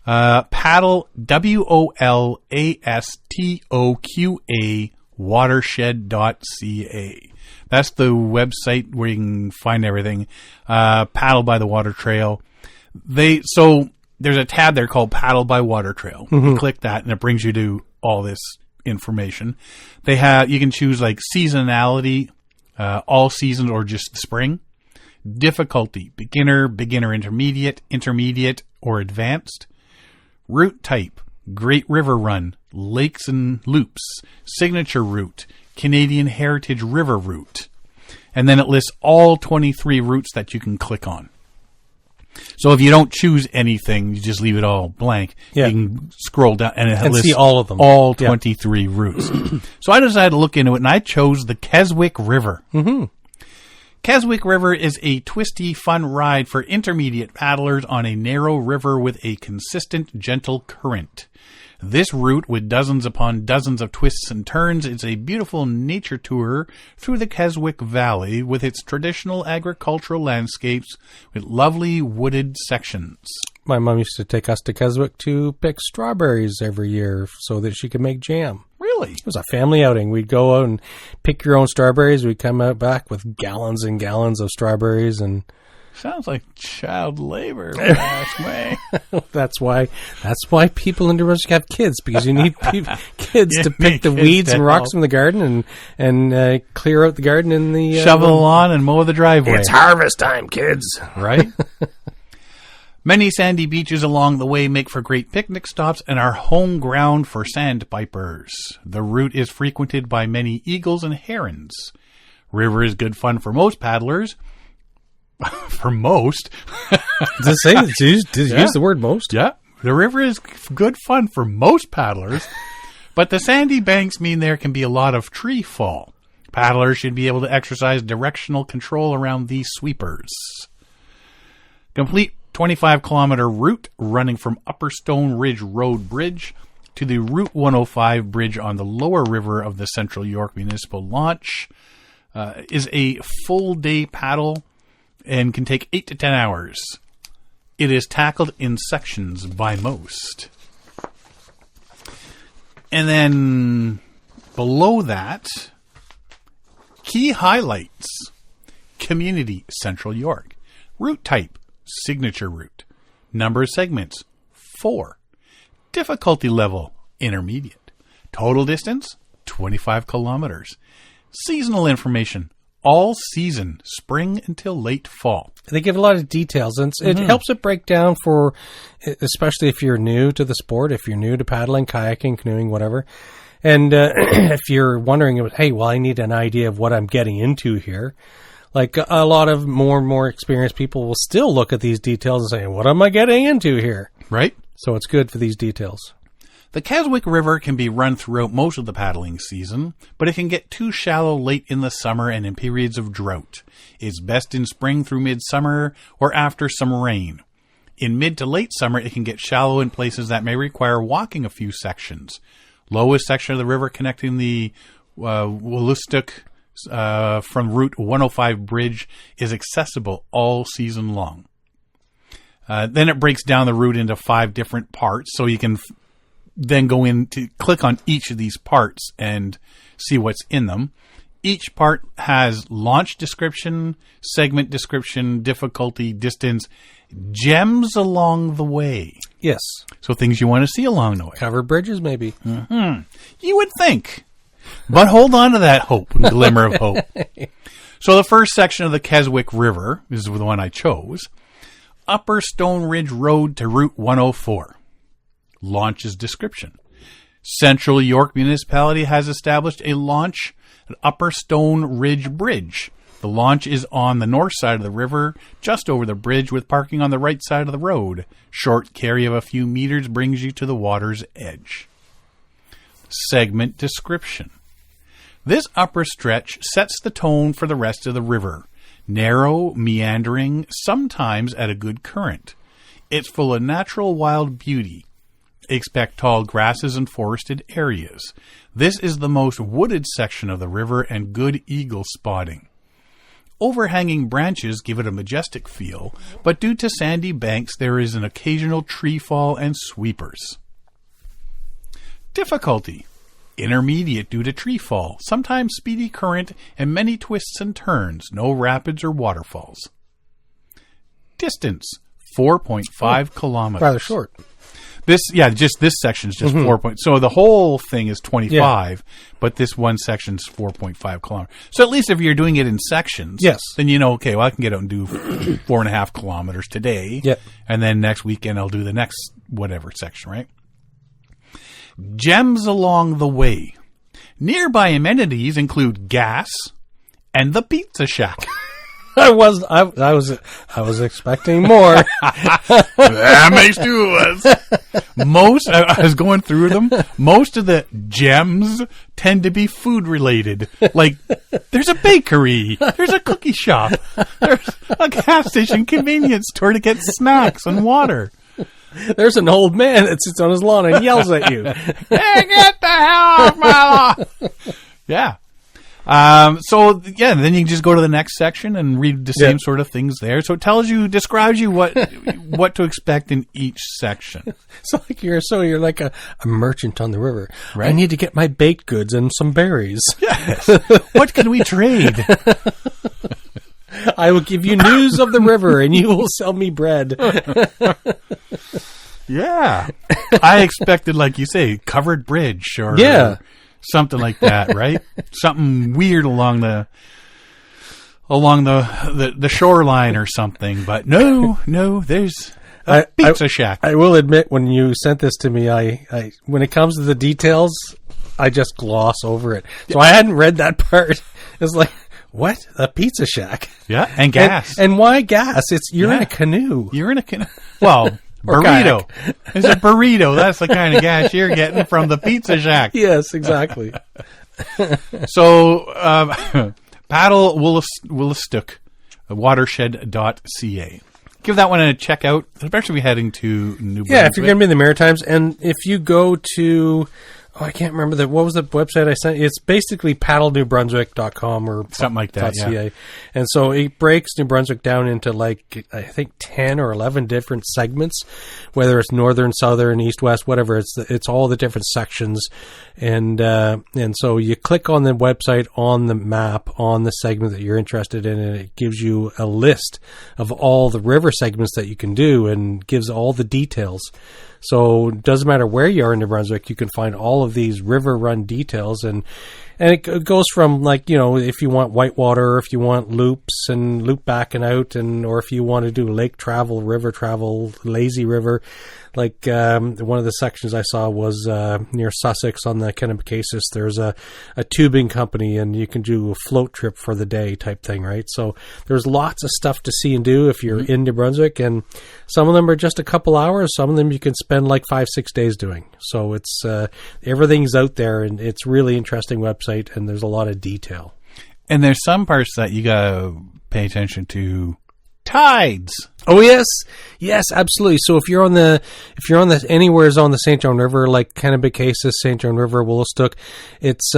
Paddle WOLASTOQA Watershed.ca. That's the website where you can find everything. Paddle by the Water Trail. So there's a tab there called Paddle by Water Trail. You click that and it brings you to all this information. You can choose like seasonality, all seasons or just spring. Difficulty, beginner, intermediate, or advanced. Route type, Great River Run, Lakes and Loops, Signature Route, Canadian Heritage River Route. And then it lists all 23 routes that you can click on. So if you don't choose anything, you just leave it all blank. You can scroll down and it lists
see all of them.
All 23 routes. So I decided to look into it and I chose the Keswick River. Keswick River is a twisty, fun ride for intermediate paddlers on a narrow river with a consistent, gentle current. This route, with dozens upon dozens of twists and turns, is a beautiful nature tour through the Keswick Valley with its traditional agricultural landscapes with lovely wooded sections.
My mom used to take us to Keswick to pick strawberries every year so that she could make jam.
Really?
It was a family outing. We'd go out and pick your own strawberries. We'd come out back with gallons and gallons of strawberries. And
sounds like child labor, if you ask me.
That's why people in New Brunswick have kids, because you need kids to pick the weeds and rocks from the garden and clear out the garden in the
shovel the lawn and mow the driveway.
It's harvest time, kids.
Right? Many sandy beaches along the way make for great picnic stops and are home ground for sandpipers. The route is frequented by many eagles and herons. River is good fun for most paddlers. For most.
Does it say? Use the word most?
Yeah. The river is good fun for most paddlers, but the sandy banks mean there can be a lot of tree fall. Paddlers should be able to exercise directional control around these sweepers. Complete 25-kilometer route running from Upper Stone Ridge Road Bridge to the Route 105 bridge on the lower river of the Central York Municipal Launch. Is a full-day paddle and can take 8 to 10 hours. It is tackled in sections by most. And then below that, key highlights. Community, Central York. Route type, signature route. Number of segments, 4. Difficulty level, intermediate. Total distance, 25 kilometers. Seasonal information, all season, spring until late fall.
They give a lot of details, and it helps it break down for, especially if you're new to the sport, if you're new to paddling, kayaking, canoeing, whatever. And if you're wondering, hey, well, I need an idea of what I'm getting into here. Like a lot of more and more experienced people will still look at these details and say, what am I getting into here?
Right.
So it's good for these details.
The Keswick River can be run throughout most of the paddling season, but it can get too shallow late in the summer and in periods of drought. It's best in spring through midsummer or after some rain. In mid to late summer, it can get shallow in places that may require walking a few sections. Lowest section of the river connecting the Wolastoq from Route 105 bridge is accessible all season long. Then it breaks down the route into 5 different parts, so you can then go in to click on each of these parts and see what's in them. Each part has launch description, segment description, difficulty, distance, gems along the way.
Yes.
So things you want to see along the way.
Covered bridges, maybe.
Mm-hmm. You would think. But hold on to that hope, glimmer of hope. So the first section of the Keswick River is the one I chose. Upper Stone Ridge Road to Route 104. Launch's description. Central York Municipality has established a launch at Upper Stone Ridge Bridge. The launch is on the north side of the river, just over the bridge, with parking on the right side of the road. Short carry of a few meters brings you to the water's edge. Segment description. This upper stretch sets the tone for the rest of the river. Narrow, meandering, sometimes at a good current. It's full of natural wild beauty. Expect tall grasses and forested areas. This is the most wooded section of the river and good eagle spotting. Overhanging branches give it a majestic feel, but due to sandy banks there is an occasional tree fall and sweepers. Difficulty. Intermediate due to tree fall, sometimes speedy current and many twists and turns, no rapids or waterfalls. Distance, 4.5 kilometers.
Rather short.
This section is just 4 points. So the whole thing is 25, but this one section is 4.5 kilometers. So at least if you're doing it in sections, then you know, okay, well, I can get out and do 4.5 kilometers today.
Yep.
And then next weekend I'll do the next whatever section, right? Gems along the way. Nearby amenities include gas and the Pizza Shack.
I was expecting more.
That makes 2 of us. I was going through them. Most of the gems tend to be food related. Like, there's a bakery, there's a cookie shop, there's a gas station convenience store to get snacks and water.
There's an old man that sits on his lawn and yells at you.
Hey, get the hell off my lawn! Yeah. Then you can just go to the next section and read the same sort of things there. So it describes you what to expect in each section.
So you're like a merchant on the river.
Right?
I need to get my baked goods and some berries.
Yes. What can we trade?
I will give you news of the river and you will sell me bread.
Yeah. I expected, like you say, covered bridge or something like that, right? Something weird along the shoreline or something. But no, there's a Pizza Shack.
I will admit, when you sent this to me, I when it comes to the details, I just gloss over it. So I hadn't read that part. It's like, what? A Pizza Shack?
Yeah, and gas.
And why gas? You're in a canoe.
You're in a canoe. Well, burrito. It's a burrito. That's the kind of gas you're getting from the Pizza Shack.
Yes, exactly.
So, paddle Wolastoq Watershed.ca. give that one a check out, especially if you're heading to New Brunswick.
Yeah, if you're going to be in the Maritimes, and if you go to, I can't remember what was the website I sent you? It's basically paddlenewbrunswick.com or
something like that,
.ca. And so it breaks New Brunswick down into like, I think 10 or 11 different segments, whether it's northern, southern, east, west, whatever. It's all the different sections. And so you click on the website on the map on the segment that you're interested in, and it gives you a list of all the river segments that you can do and gives all the details. So it doesn't matter where you are in New Brunswick, you can find all of these river run details, and it goes from, like, if you want whitewater, or if you want loops and loop back and out, or if you want to do lake travel, river travel, lazy river. Like one of the sections I saw was near Sussex on the Kennebecasis. There's a tubing company, and you can do a float trip for the day type thing, right? So there's lots of stuff to see and do if you're in New Brunswick, and some of them are just a couple hours. Some of them you can spend like 5-6 days doing. So it's everything's out there, and it's really interesting website, and there's a lot of detail.
And there's some parts that you gotta pay attention to. Tides.
Oh yes, absolutely. So if you're on the anywhere's on the St. John River, like Kennebecasis, St. John River, Wolastoq, it's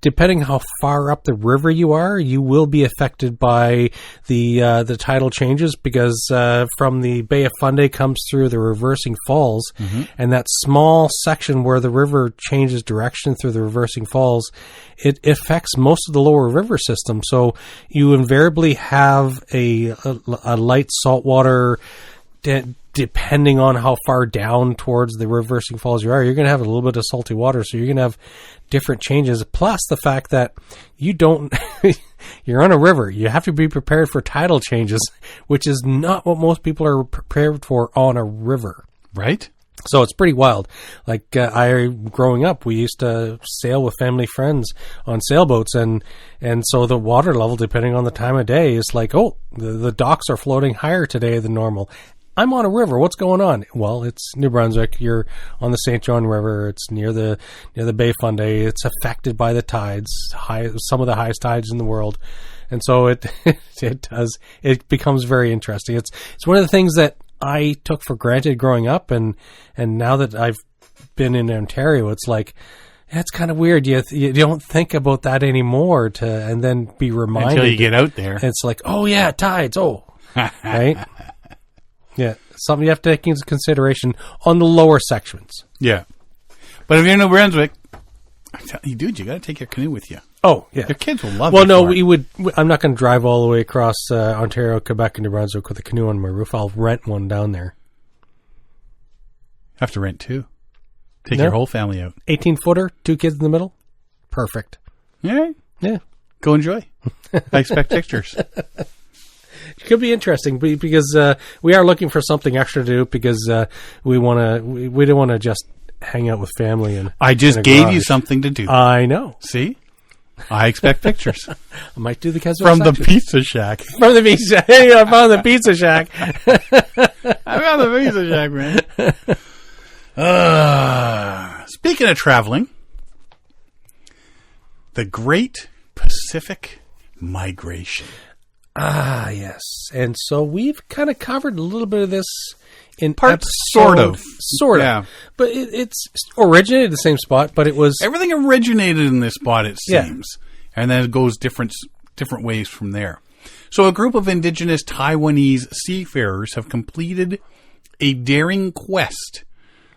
depending how far up the river you are, you will be affected by the tidal changes, because from the Bay of Fundy comes through the reversing falls, and that small section where the river changes direction through the reversing falls, it affects most of the lower river system. So you invariably have a light saltwater, depending on how far down towards the reversing falls you are, you're going to have a little bit of salty water. So you're going to have different changes. Plus the fact that you're on a river, you have to be prepared for tidal changes, which is not what most people are prepared for on a river.
Right.
So it's pretty wild. Like growing up, we used to sail with family friends on sailboats, and so the water level, depending on the time of day, is like, the docks are floating higher today than normal. I'm on a river. What's going on? Well, it's New Brunswick. You're on the St. John River. It's near the Bay of Fundy. It's affected by the tides, some of the highest tides in the world. And so it becomes very interesting. It's one of the things that I took for granted growing up, and now that I've been in Ontario, it's like, it's kind of weird. You don't think about that anymore, and then be reminded
until you get out there.
It's like, oh yeah, tides. Oh, right. Yeah, something you have to take into consideration on the lower sections.
Yeah, but if you're in New Brunswick, I'm telling you, dude, you got to take your canoe with you.
Oh, yeah.
Your kids will love it.
Well, no, I'm not going to drive all the way across Ontario, Quebec, and New Brunswick with a canoe on my roof. I'll rent one down there.
Have to rent two. Take your whole family out.
18-footer, 2 kids in the middle. Perfect.
Yeah.
Yeah.
Go enjoy. I expect pictures.
It could be interesting because we are looking for something extra to do, because we don't want to just hang out with family. And
I just gave you something to do.
I know.
See? I expect pictures.
I might do the Keswick
from
section.
The pizza shack.
From the pizza shack. Hey, I found the pizza shack.
I found the pizza shack, man. Speaking of traveling, the Great Pacific Migration.
Ah, yes. And so we've kind of covered a little bit of this in
parts, sort of.
Yeah. But it's originated in the same spot, but it was...
Everything originated in this spot, it seems. Yeah. And then it goes different ways from there. So a group of indigenous Taiwanese seafarers have completed a daring quest,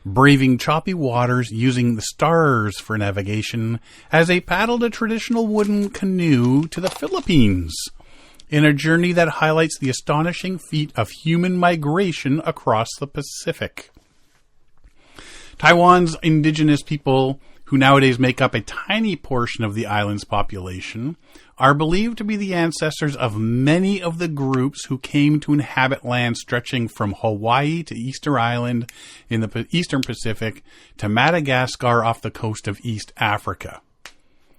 braving choppy waters using the stars for navigation as they paddled a traditional wooden canoe to the Philippines, in a journey that highlights the astonishing feat of human migration across the Pacific. Taiwan's indigenous people, who nowadays make up a tiny portion of the island's population, are believed to be the ancestors of many of the groups who came to inhabit land stretching from Hawaii to Easter Island in the Eastern Pacific to Madagascar off the coast of East Africa.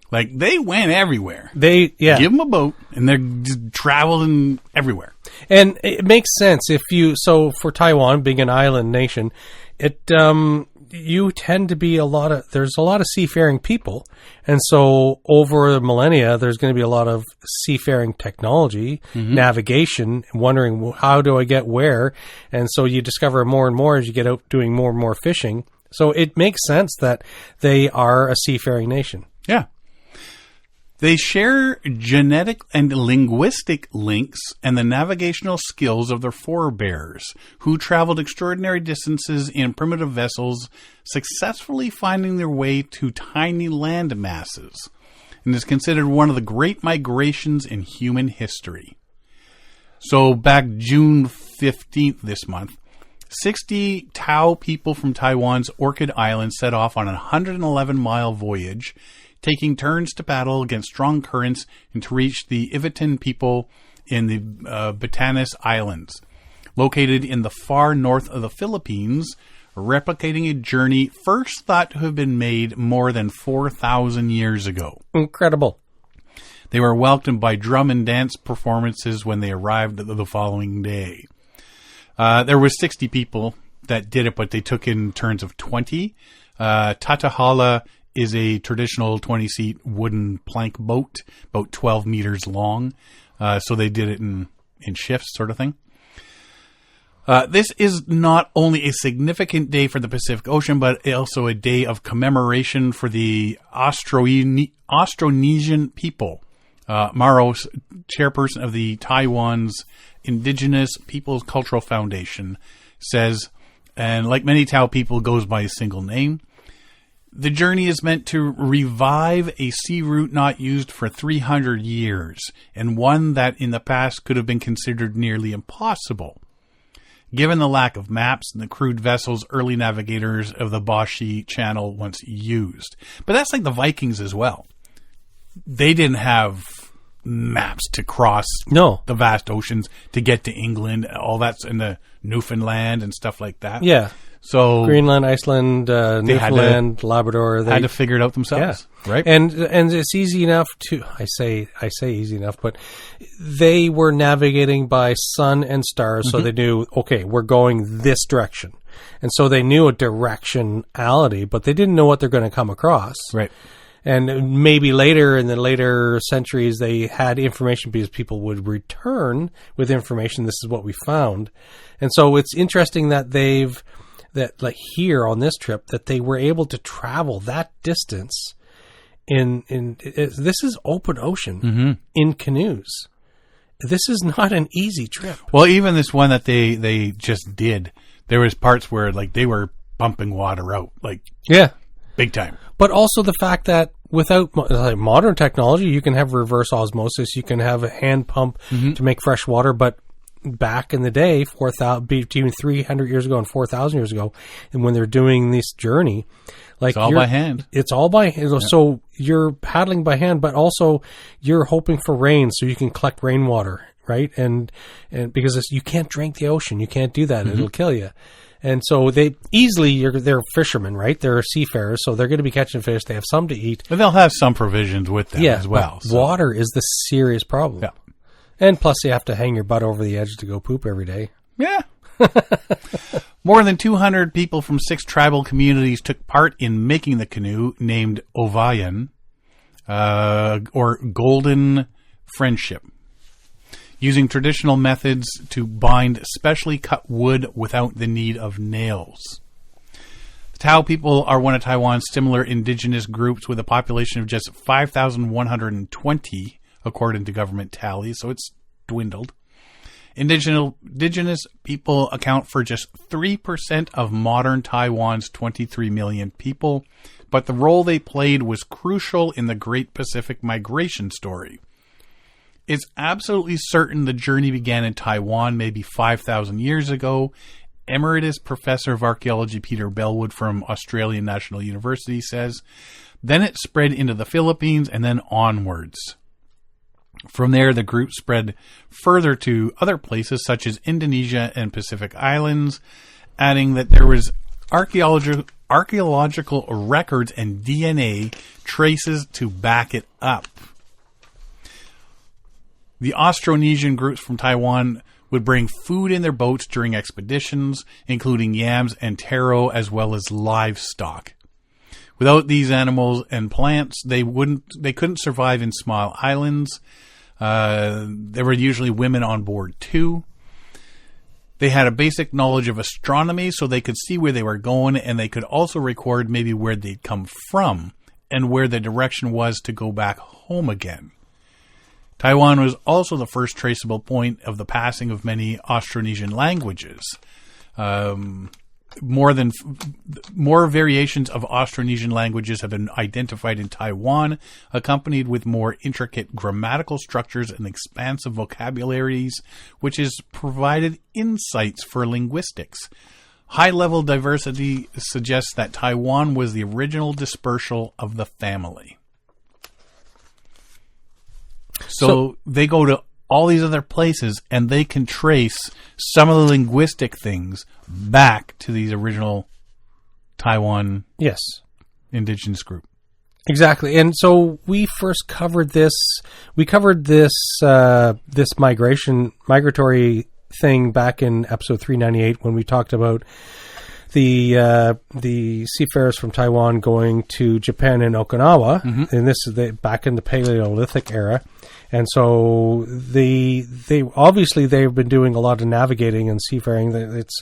Like, they went everywhere. Give them a boat, and they're just traveling everywhere.
And it makes sense so for Taiwan, being an island nation, you tend to be there's a lot of seafaring people. And so over the millennia, there's going to be a lot of seafaring technology, navigation, wondering how do I get where? And so you discover more and more as you get out doing more and more fishing. So it makes sense that they are a seafaring nation.
Yeah. They share genetic and linguistic links and the navigational skills of their forebears, who traveled extraordinary distances in primitive vessels, successfully finding their way to tiny land masses, and is considered one of the great migrations in human history. So back June 15th this month, 60 Tao people from Taiwan's Orchid Island set off on a 111-mile voyage, taking turns to paddle against strong currents and to reach the Ivitan people in the Batanes Islands, located in the far north of the Philippines, replicating a journey first thought to have been made more than 4,000 years ago.
Incredible.
They were welcomed by drum and dance performances when they arrived the following day. There was 60 people that did it, but they took in turns of 20. Tatahala is a traditional 20-seat wooden plank boat, about 12 meters long. So they did it in shifts, sort of thing. This is not only a significant day for the Pacific Ocean, but also a day of commemoration for the Austronesian people. Maros, chairperson of the Taiwan's Indigenous Peoples Cultural Foundation, says, and like many Tao people, goes by a single name. The journey is meant to revive a sea route not used for 300 years, and one that in the past could have been considered nearly impossible. Given the lack of maps and the crude vessels early navigators of the Bashi Channel once used. But that's like the Vikings as well. They didn't have maps to cross the vast oceans to get to England. All that's in the Newfoundland and stuff like that.
Yeah.
So
Greenland, Iceland, Newfoundland, Labrador.
They had to figure it out themselves, right?
And it's easy enough to I say easy enough, but they were navigating by sun and stars, so they knew, okay, we're going this direction, and so they knew a directionality, but they didn't know what they're going to come across,
right?
And maybe later in the later centuries, they had information because people would return with information. This is what we found, and so it's interesting that like here on this trip, that they were able to travel that distance this is open ocean in canoes. This is not an easy trip.
Well, even this one that they just did, there was parts where like they were pumping water out, like big time.
But also the fact that without modern technology, you can have reverse osmosis, you can have a hand pump to make fresh water, but back in the day, between 300 years ago and 4,000 years ago, and when they're doing this journey, like
it's all by hand.
It's all by hand. Yeah. So you're paddling by hand, but also you're hoping for rain so you can collect rainwater, right? And because you can't drink the ocean, you can't do that; it'll kill you. And so they're fishermen, right? They're seafarers, so they're going to be catching fish. They have some to eat,
but they'll have some provisions with them as well.
So. Water is the serious problem.
Yeah.
And plus, you have to hang your butt over the edge to go poop every day.
Yeah. More than 200 people from 6 tribal communities took part in making the canoe, named Ovayan, or Golden Friendship, using traditional methods to bind specially cut wood without the need of nails. The Tao people are one of Taiwan's similar indigenous groups with a population of just 5,120, according to government tallies, so it's dwindled. Indigenous people account for just 3% of modern Taiwan's 23 million people, but the role they played was crucial in the Great Pacific Migration story. It's absolutely certain the journey began in Taiwan maybe 5,000 years ago. Emeritus Professor of Archaeology Peter Bellwood from Australian National University says, then it spread into the Philippines and then onwards. From there, the group spread further to other places such as Indonesia and Pacific Islands, adding that there was archaeological records and DNA traces to back it up. The Austronesian groups from Taiwan would bring food in their boats during expeditions, including yams and taro, as well as livestock. Without these animals and plants, they couldn't survive in small islands. There were usually women on board too. They had a basic knowledge of astronomy, so they could see where they were going, and they could also record maybe where they'd come from and where the direction was to go back home again. Taiwan was also the first traceable point of the passing of many Austronesian languages. More variations of Austronesian languages have been identified in Taiwan, accompanied with more intricate grammatical structures and expansive vocabularies, which has provided insights for linguistics. High-level diversity suggests that Taiwan was the original dispersal of the family. So they go to all these other places, and they can trace some of the linguistic things back to these original Taiwan indigenous group.
Exactly. And so we first covered this. We covered this migratory thing back in episode 398 when we talked about the seafarers from Taiwan going to Japan and Okinawa, and this is back in the Paleolithic era. And so they obviously they've been doing a lot of navigating and seafaring. It's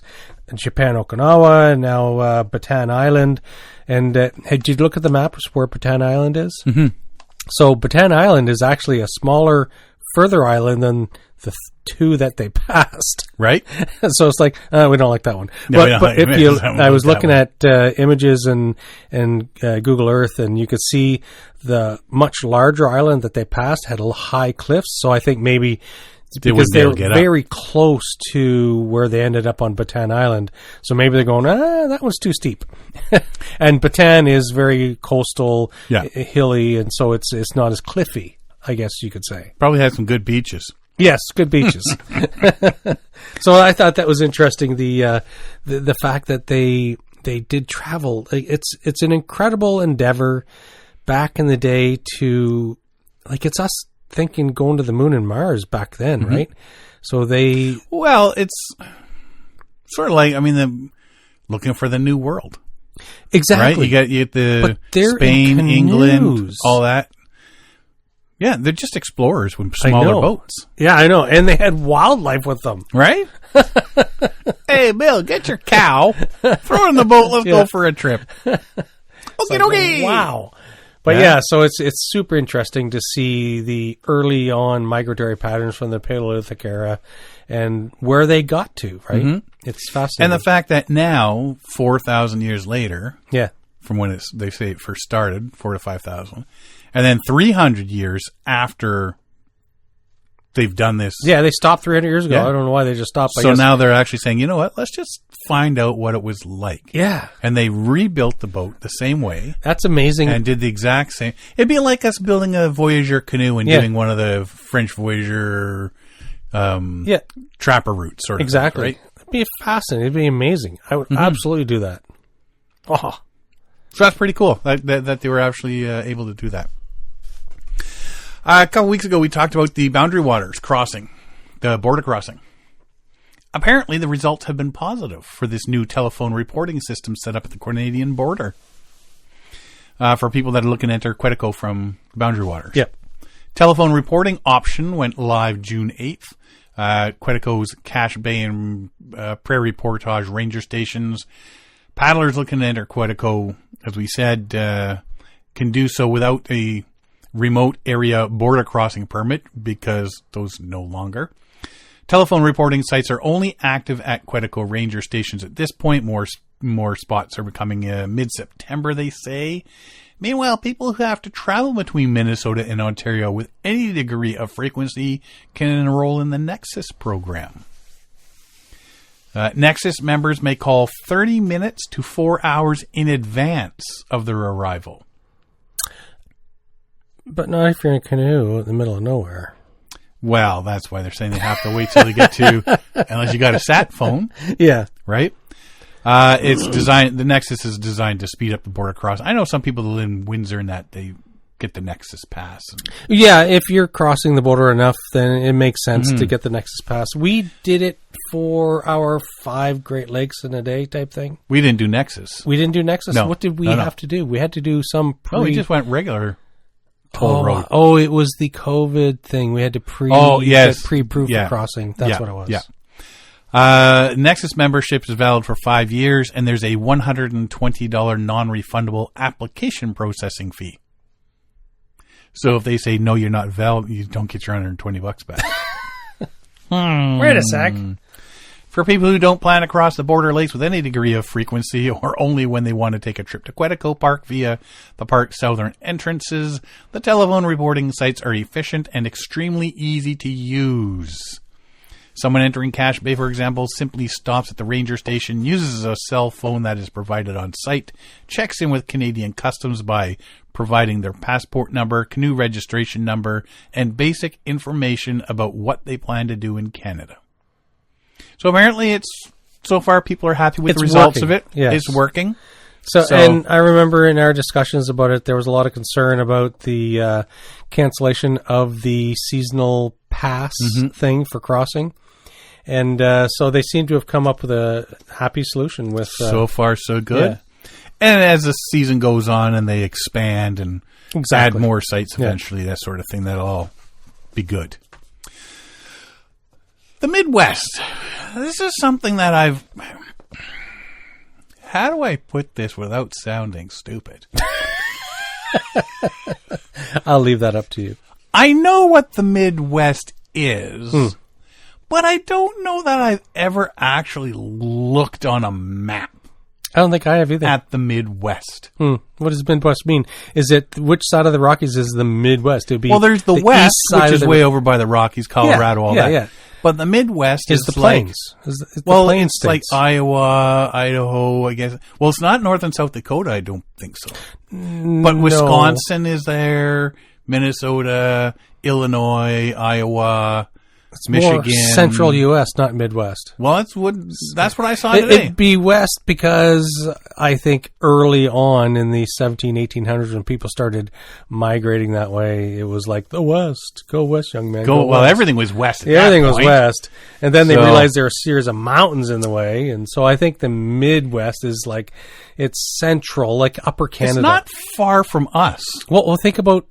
Japan, Okinawa, and now Bataan Island. And did you look at the map where Bataan Island is? Mm-hmm. So Bataan Island is actually a smaller, further island than the two that they passed.
Right.
So it's like, we don't like that one.
No,
but if you, I was looking at images and Google Earth, and you could see the much larger island that they passed had high cliffs. So I think maybe because they were very close to where they ended up on Bataan Island. So maybe they're going, that one's too steep. And Bataan is very coastal, hilly, and so it's not as cliffy, I guess you could say.
Probably had some good beaches.
Yes, good beaches. So I thought that was interesting. The fact that they did travel. It's an incredible endeavor back in the day to, like, it's us thinking going to the moon and Mars back then, right? So it's sort of like, looking for the new world. Exactly.
Right? You get the Spain, England, all that. Yeah, they're just explorers with smaller boats.
Yeah, I know. And they had wildlife with them.
Right? Hey, Bill, get your cow. Throw it in the boat. Let's go for a trip. Okay.
Wow. But so it's super interesting to see the early on migratory patterns from the Paleolithic era and where they got to, right? Mm-hmm. It's fascinating.
And the fact that now, 4,000 years later, from when they say it first started, 4,000 to 5,000, and then 300 years after they've done this.
Yeah, they stopped 300 years ago. I don't know why they just stopped.
So now they're actually saying, you know what, let's just find out what it was like.
Yeah.
And they rebuilt the boat the same way.
That's amazing.
And did the exact same. It'd be like us building a Voyager canoe and doing one of the French Voyager trapper routes. Sort of.
Exactly.
Right?
It'd be fascinating. It'd be amazing. I would absolutely do that. Oh.
So that's pretty cool that they were actually able to do that. A couple weeks ago, we talked about the Boundary Waters crossing, the border crossing. Apparently, the results have been positive for this new telephone reporting system set up at the Canadian border for people that are looking to enter Quetico from Boundary Waters.
Yep.
Telephone reporting option went live June 8th. Quetico's Cache Bay and Prairie Portage ranger stations. Paddlers looking to enter Quetico, as we said, can do so without a remote area border crossing permit because those no longer. Telephone reporting sites are only active at Quetico ranger stations at this point. More spots are becoming mid-September, they say. Meanwhile, people who have to travel between Minnesota and Ontario with any degree of frequency can enroll in the Nexus program. Nexus members may call 30 minutes to 4 hours in advance of their arrival.
But not if you're in a canoe in the middle of nowhere.
Well, that's why they're saying they have to wait till they get to, unless you got a sat phone.
Yeah.
Right? The Nexus is designed to speed up the border cross. I know some people that live in Windsor and that they get the Nexus Pass.
Yeah, if you're crossing the border enough, then it makes sense to get the Nexus Pass. We did it for our 5 Great Lakes in a day type thing.
We didn't do Nexus.
We didn't do Nexus?
No.
What did we have to do? We had to do some
we just went regular toll road.
Oh, it was the COVID thing. We had to pre-proof for crossing. That's what it was.
Yeah. Nexus membership is valid for 5 years, and there's a $120 non-refundable application processing fee. So if they say, no, you're not valid, you don't get your $120 back.
Wait a sec.
For people who don't plan to cross the border lakes with any degree of frequency or only when they want to take a trip to Quetico Park via the park's southern entrances, the telephone reporting sites are efficient and extremely easy to use. Someone entering Cache Bay, for example, simply stops at the ranger station, uses a cell phone that is provided on site, checks in with Canadian Customs by providing their passport number, canoe registration number, and basic information about what they plan to do in Canada. So apparently so far people are happy with the results of it.
Yes.
It's working.
So, and I remember in our discussions about it, there was a lot of concern about the cancellation of the seasonal pass thing for crossing. And so they seem to have come up with a happy solution with...
so far, so good. Yeah. And as the season goes on and they expand and add more sites eventually, that sort of thing, that'll all be good. The Midwest. This is something that I've... How do I put this without sounding stupid?
I'll leave that up to you.
I know what the Midwest is, but I don't know that I've ever actually looked on a map.
I don't think I have either.
At the Midwest.
What does Midwest mean? Is it, which side of the Rockies is the Midwest? It'd be
there's the West, which is way over by the Rockies, Colorado, all that.
Yeah.
But the Midwest is
the plains.
It's plains states. Like Iowa, Idaho, I guess. Well, it's not North and South Dakota, I don't think so. But Wisconsin is there, Minnesota, Illinois, Iowa,
it's
Michigan.
More central U.S., not Midwest.
Well, that's what I saw today.
It'd be West because I think early on in the 1800s when people started migrating that way, it was like, the West. Go West, young man. Go
well,
West.
Everything was West at
everything
that
was
point.
West. And then they realized there were a series of mountains in the way. And so I think the Midwest is like, it's central, like Upper Canada.
It's not far from us.
Well, think about,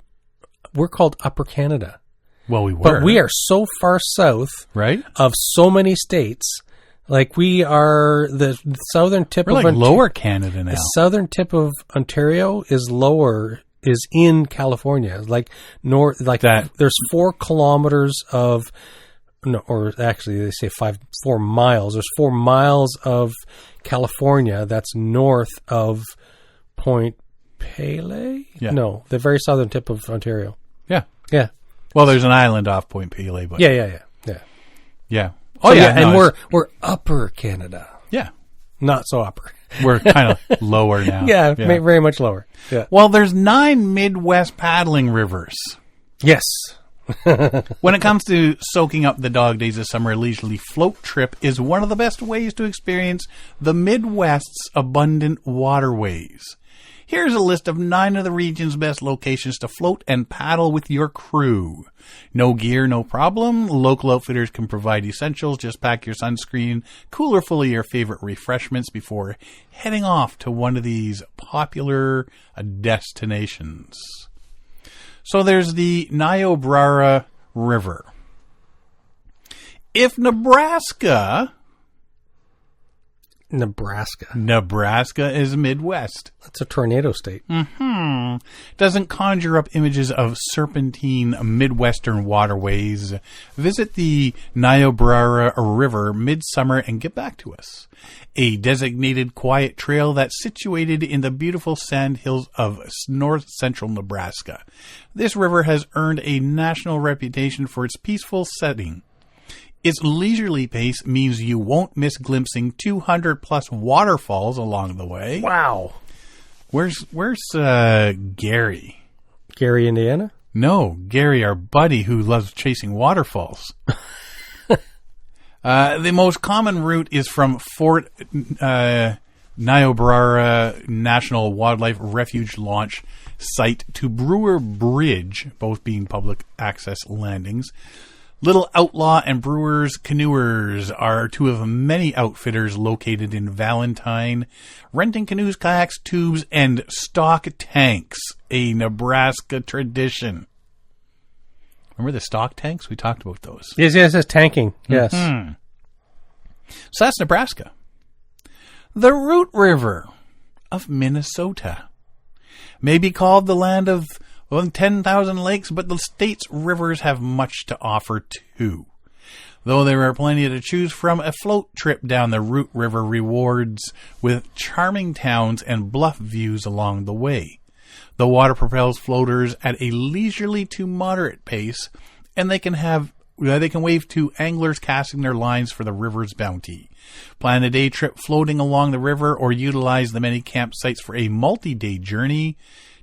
we're called Upper Canada.
Well, we were.
But we are so far south of so many states. Like, we are the southern tip
of Ontario. Lower Canada now.
The southern tip of Ontario is in California. Like, north, like that. There's 4 kilometers of, no, or actually they say 4 miles. There's 4 miles of California that's north of Point Pelee?
Yeah.
No, the very southern tip of Ontario.
Yeah.
Yeah.
Well, there's an island off Point Pelee, but
yeah.
Oh,
yeah, and we're Upper Canada.
Yeah,
not so upper.
We're kind of lower now.
Yeah, very much lower. Yeah.
Well, there's 9 Midwest paddling rivers.
Yes.
When it comes to soaking up the dog days of summer, a leisurely float trip is one of the best ways to experience the Midwest's abundant waterways. Here's a list of 9 of the region's best locations to float and paddle with your crew. No gear, no problem. Local outfitters can provide essentials. Just pack your sunscreen, cooler full of your favorite refreshments before heading off to one of these popular destinations. So there's the Niobrara River. If Nebraska is Midwest.
That's a tornado state.
Doesn't conjure up images of serpentine Midwestern waterways. Visit the Niobrara River midsummer and get back to us. A designated quiet trail that's situated in the beautiful sand hills of north central Nebraska. This river has earned a national reputation for its peaceful setting. Its leisurely pace means you won't miss glimpsing 200-plus waterfalls along the way.
Wow.
Where's Gary?
Gary, Indiana?
No, Gary, our buddy who loves chasing waterfalls. The most common route is from Fort Niobrara National Wildlife Refuge Launch site to Brewer Bridge, both being public access landings. Little Outlaw and Brewer's Canoers are two of many outfitters located in Valentine, renting canoes, kayaks, tubes, and stock tanks, a Nebraska tradition. Remember the stock tanks? We talked about those.
Yes, tanking. Yes.
Mm-hmm. So that's Nebraska. The Root River of Minnesota may be called the land of 10,000 lakes, but the state's rivers have much to offer too. Though there are plenty to choose from, a float trip down the Root River rewards with charming towns and bluff views along the way. The water propels floaters at a leisurely to moderate pace, and they can wave to anglers casting their lines for the river's bounty. Plan a day trip floating along the river or utilize the many campsites for a multi-day journey.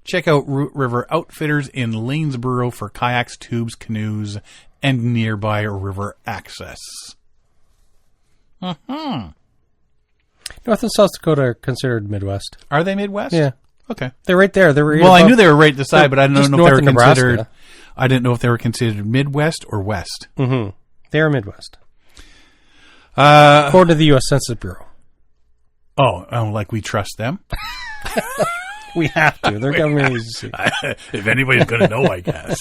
Check out Root River Outfitters in Lanesboro for kayaks, tubes, canoes, and nearby river access. Mm-hmm.
North and South Dakota are considered Midwest.
Are they Midwest?
Yeah.
Okay.
They're right there.
I knew they were right beside, but I don't know if they were
Nebraska.
considered. I didn't know if they were considered Midwest or West.
Mm-hmm. They are Midwest. According to the U.S. Census Bureau.
Oh, like we trust them?
We have to. They're government agency.
If anybody's going to know, I guess.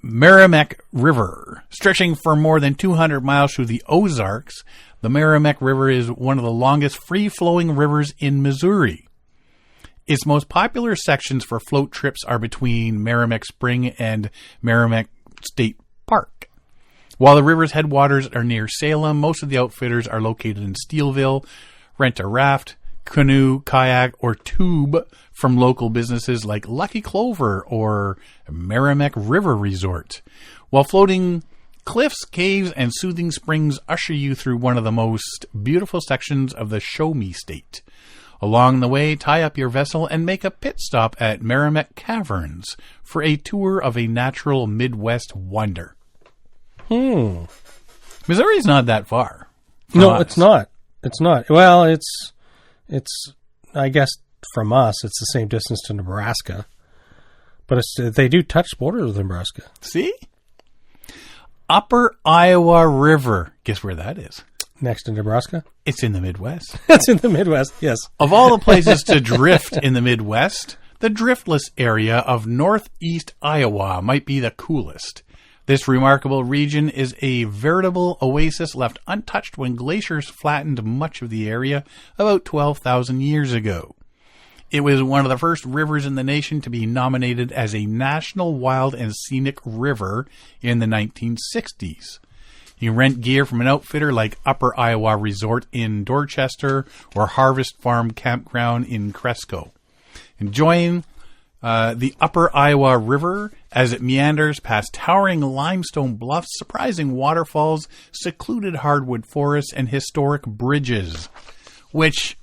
Merrimack River. Stretching for more than 200 miles through the Ozarks, the Merrimack River is one of the longest free-flowing rivers in Missouri. Its most popular sections for float trips are between Merrimack Spring and Merrimack State Park. While the river's headwaters are near Salem, most of the outfitters are located in Steelville. Rent a raft, canoe, kayak, or tube from local businesses like Lucky Clover or Merrimack River Resort. While floating, cliffs, caves, and soothing springs usher you through one of the most beautiful sections of the Show Me State. Along the way, tie up your vessel and make a pit stop at Merrimack Caverns for a tour of a natural Midwest wonder. Missouri's not that far.
No, it's not. It's not. Well, it's. I guess from us, it's the same distance to Nebraska, but they do touch borders with Nebraska.
See, Upper Iowa River. Guess where that is?
Next to Nebraska.
It's in the Midwest.
It's in the Midwest. Yes.
Of all the places to drift in the Midwest, the driftless area of northeast Iowa might be the coolest. This remarkable region is a veritable oasis left untouched when glaciers flattened much of the area about 12,000 years ago. It was one of the first rivers in the nation to be nominated as a National Wild and Scenic River in the 1960s. You can rent gear from an outfitter like Upper Iowa Resort in Dorchester or Harvest Farm Campground in Cresco. Enjoying the Upper Iowa River as it meanders past towering limestone bluffs, surprising waterfalls, secluded hardwood forests, and historic bridges, which,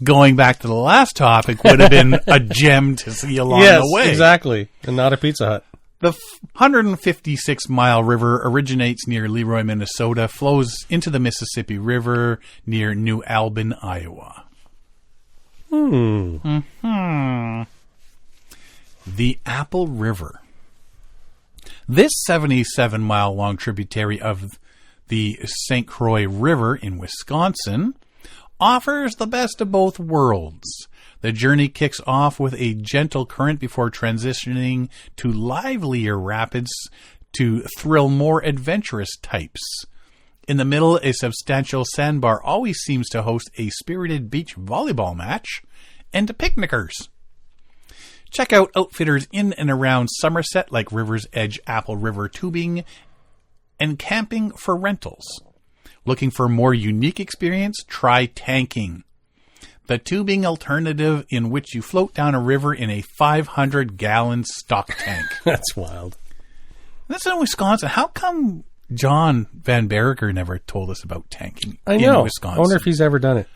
going back to the last topic, would have been a gem to see along the way.
Yes, exactly. And not a Pizza Hut.
The 156-mile river originates near Leroy, Minnesota, flows into the Mississippi River near New Albin, Iowa. The Apple River. This 77-mile-long tributary of the St. Croix River in Wisconsin offers the best of both worlds. The journey kicks off with a gentle current before transitioning to livelier rapids to thrill more adventurous types. In the middle, a substantial sandbar always seems to host a spirited beach volleyball match and picnickers. Check out outfitters in and around Somerset like River's Edge Apple River Tubing and Camping for Rentals. Looking for a more unique experience? Try tanking. The tubing alternative in which you float down a river in a 500-gallon stock tank.
That's wild.
That's in Wisconsin. How come John Van Berger never told us about tanking
in
Wisconsin?
I wonder if he's ever done it.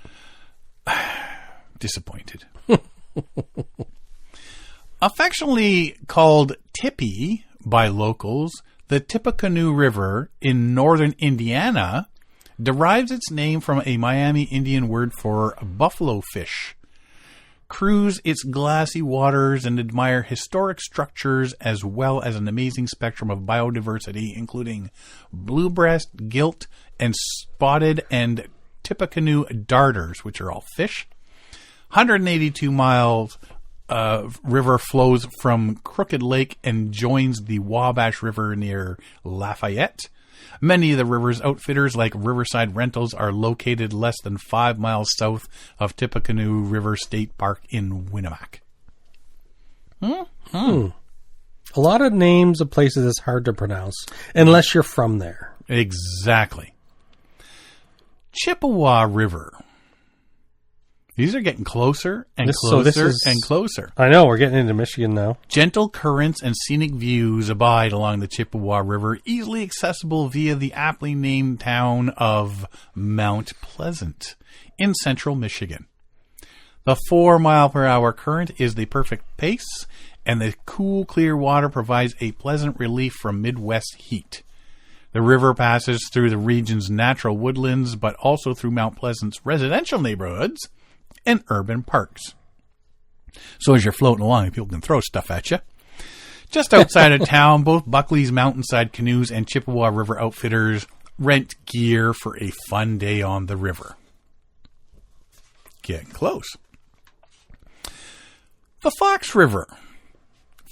Disappointed. Affectionately called Tippy by locals, the Tippecanoe River in northern Indiana derives its name from a Miami Indian word for buffalo fish. Cruise its glassy waters and admire historic structures as well as an amazing spectrum of biodiversity, including bluebreast, gilt, and spotted and Tippecanoe darters, which are all fish. 182 miles river flows from Crooked Lake and joins the Wabash River near Lafayette. Many of the river's outfitters, like Riverside Rentals, are located less than 5 miles south of Tippecanoe River State Park in Winnemac.
A lot of names of places is hard to pronounce, unless you're from there.
Exactly. Chippewa River. These are getting closer and closer and closer.
I know, we're getting into Michigan now.
Gentle currents and scenic views abide along the Chippewa River, easily accessible via the aptly named town of Mount Pleasant in central Michigan. The 4-mile-per-hour current is the perfect pace, and the cool, clear water provides a pleasant relief from Midwest heat. The river passes through the region's natural woodlands, but also through Mount Pleasant's residential neighborhoods and urban parks. So as you're floating along, people can throw stuff at you. Just outside of town, both Buckley's Mountainside Canoes and Chippewa River Outfitters rent gear for a fun day on the river. Getting close. The Fox River.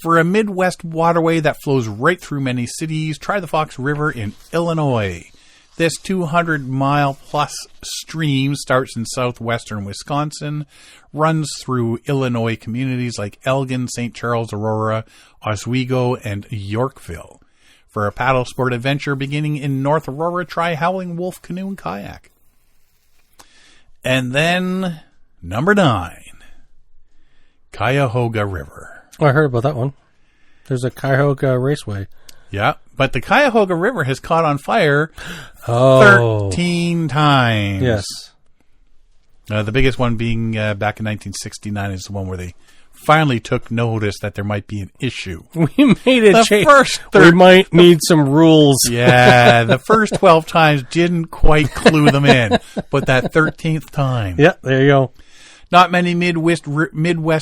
For a Midwest waterway that flows right through many cities, try the Fox River in Illinois. This 200-mile-plus stream starts in southwestern Wisconsin, runs through Illinois communities like Elgin, St. Charles, Aurora, Oswego, and Yorkville. For a paddle sport adventure beginning in North Aurora, try Howling Wolf Canoe and Kayak. And then, number 9, Cuyahoga River.
Oh, I heard about that one. There's a Cuyahoga Raceway.
Yeah, but the Cuyahoga River has caught on fire 13 times.
Yes.
The biggest one being back in 1969 is the one where they finally took notice that there might be an issue.
We made a change.
We
We might need some rules.
Yeah, the first 12 times didn't quite clue them in, but that 13th time.
Yeah, there you go.
Not many Midwest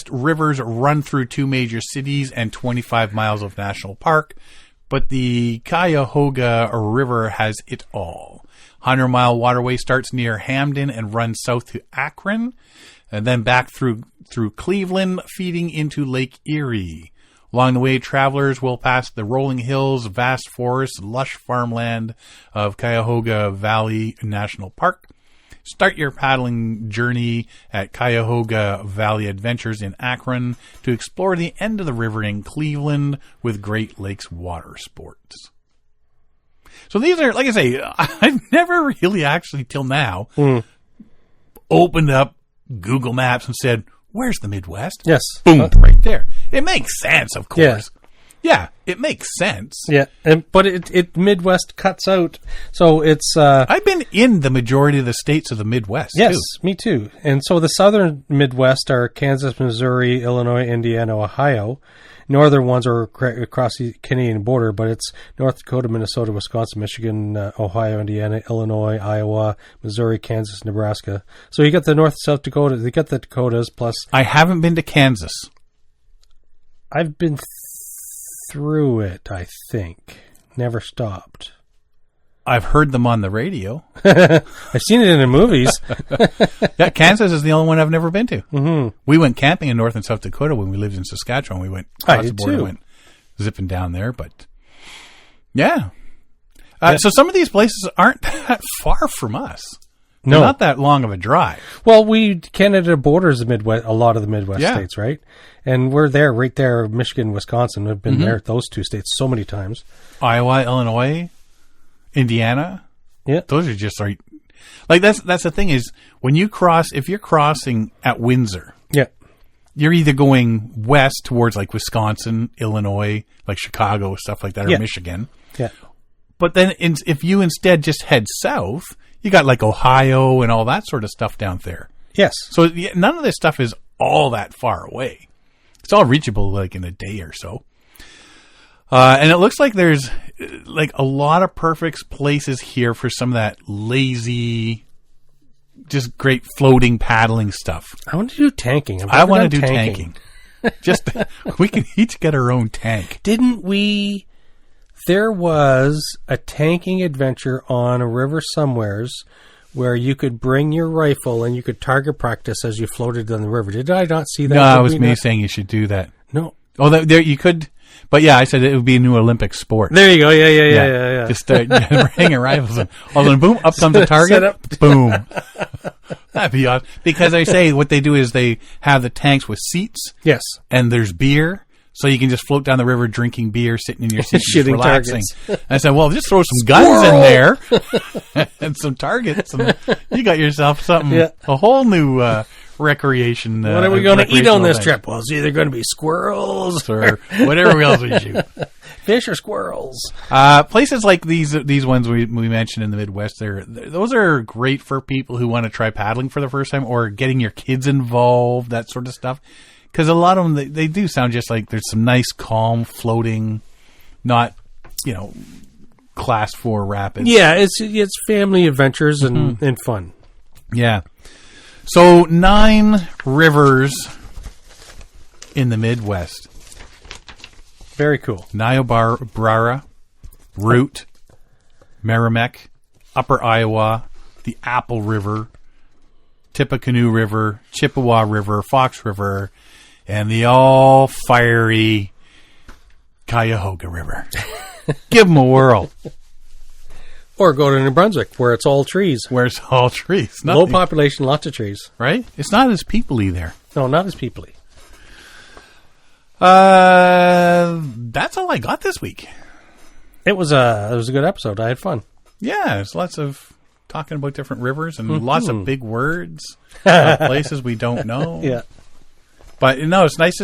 rivers run through 2 major cities and 25 miles of national park, but the Cuyahoga River has it all. 100-mile waterway starts near Hamden and runs south to Akron, and then back through Cleveland, feeding into Lake Erie. Along the way, travelers will pass the rolling hills, vast forests, lush farmland of Cuyahoga Valley National Park. Start your paddling journey at Cuyahoga Valley Adventures in Akron to explore the end of the river in Cleveland with Great Lakes water sports. So these are, like I say, I've never really actually till now opened up Google Maps and said, where's the Midwest?
Yes.
Boom, right there. It makes sense, of course. Yeah, it makes sense.
Yeah, but it Midwest cuts out, so it's...
I've been in the majority of the states of the Midwest,
yes,
too.
Me too. And so the southern Midwest are Kansas, Missouri, Illinois, Indiana, Ohio. Northern ones are across the Canadian border, but it's North Dakota, Minnesota, Wisconsin, Michigan, Ohio, Indiana, Illinois, Iowa, Missouri, Kansas, Nebraska. So you got the North, South Dakota, you got the Dakotas, plus...
I haven't been to Kansas.
I've been through it, I think. Never stopped.
I've heard them on the radio.
I've seen it in the movies.
Yeah, Kansas is the only one I've never been to.
Mm-hmm.
We went camping in North and South Dakota when we lived in Saskatchewan. We went across the border and went zipping down there. But, yeah. So some of these places aren't that far from us. No. They're not that long of a drive.
Well, Canada borders the Midwest, a lot of the Midwest states, right? And we're there, right there, Michigan, Wisconsin. We've been there, those 2 states, so many times.
Iowa, Illinois, Indiana.
Yeah.
Those are just right. Like, that's the thing is, when you cross, if you're crossing at Windsor.
Yeah.
You're either going west towards, like, Wisconsin, Illinois, like Chicago, stuff like that, or Michigan.
Yeah.
But then if you instead just head south, you got like Ohio and all that sort of stuff down there.
Yes.
So none of this stuff is all that far away. It's all reachable like in a day or so. And it looks like there's like a lot of perfect places here for some of that lazy just great floating paddling stuff.
I want to do tanking.
I want to do tanking. Just we can each get our own tank.
Didn't we? There was a tanking adventure on a river somewheres where you could bring your rifle and you could target practice as you floated down the river. Did I not see that?
No, it was me saying you should do that.
No.
Oh, there you could. But yeah, I said it would be a new Olympic sport.
There you go. Yeah.
Just hanging rifles and all of a sudden, boom, up comes the target. Boom. That'd be awesome. Because I say what they do is they have the tanks with seats.
Yes.
And there's beer. So you can just float down the river drinking beer, sitting in your seat,
shooting
relaxing.
Targets.
I said, well, just throw some guns in there and some targets. And you got yourself something, a whole new recreation.
What are we going to eat on this trip? Well, it's either going to be squirrels
or whatever else we shoot.
Fish or squirrels.
Places like these ones we mentioned in the Midwest, those are great for people who want to try paddling for the first time or getting your kids involved, that sort of stuff. Because a lot of them, they do sound just like there's some nice, calm, floating, not, class 4 rapids.
Yeah, it's family adventures and fun.
Yeah. So 9 rivers in the Midwest.
Very cool.
Niobrara, Root, Merrimack, Upper Iowa, the Apple River, Tippecanoe River, Chippewa River, Fox River, and the all-fiery Cuyahoga River. Give them a whirl.
Or go to New Brunswick, where it's all trees.
Where it's all trees.
Low population, lots of trees.
Right? It's not as people-y there.
No, not as people-y.
That's all I got this week.
It was a good episode. I had fun.
Yeah, there's lots of talking about different rivers and lots of big words, places we don't know.
Yeah.
But no, it's nice.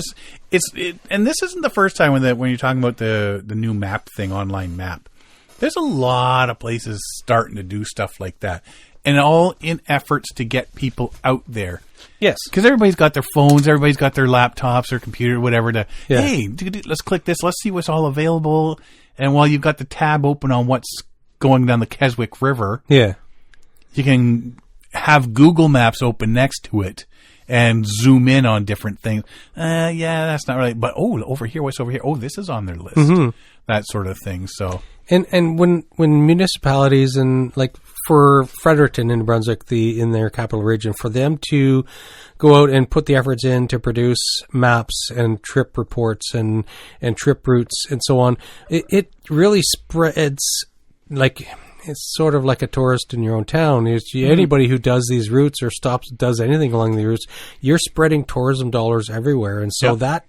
And this isn't the first time when you're talking about the new map thing, online map. There's a lot of places starting to do stuff like that, and all in efforts to get people out there.
Yes,
because everybody's got their phones, everybody's got their laptops, their computer, whatever. Hey, let's click this. Let's see what's all available. And while you've got the tab open on what's going down the Keswick River, you can have Google Maps open next to it and zoom in on different things. That's not right. But, over here, what's over here? Oh, this is on their list. Mm-hmm. That sort of thing. So,
and when municipalities and like for Fredericton in New Brunswick, in their capital region, for them to go out and put the efforts in to produce maps and trip reports and trip routes and so on, it really spreads like. It's sort of like a tourist in your own town. Anybody who does these routes or does anything along the routes, you're spreading tourism dollars everywhere. And so that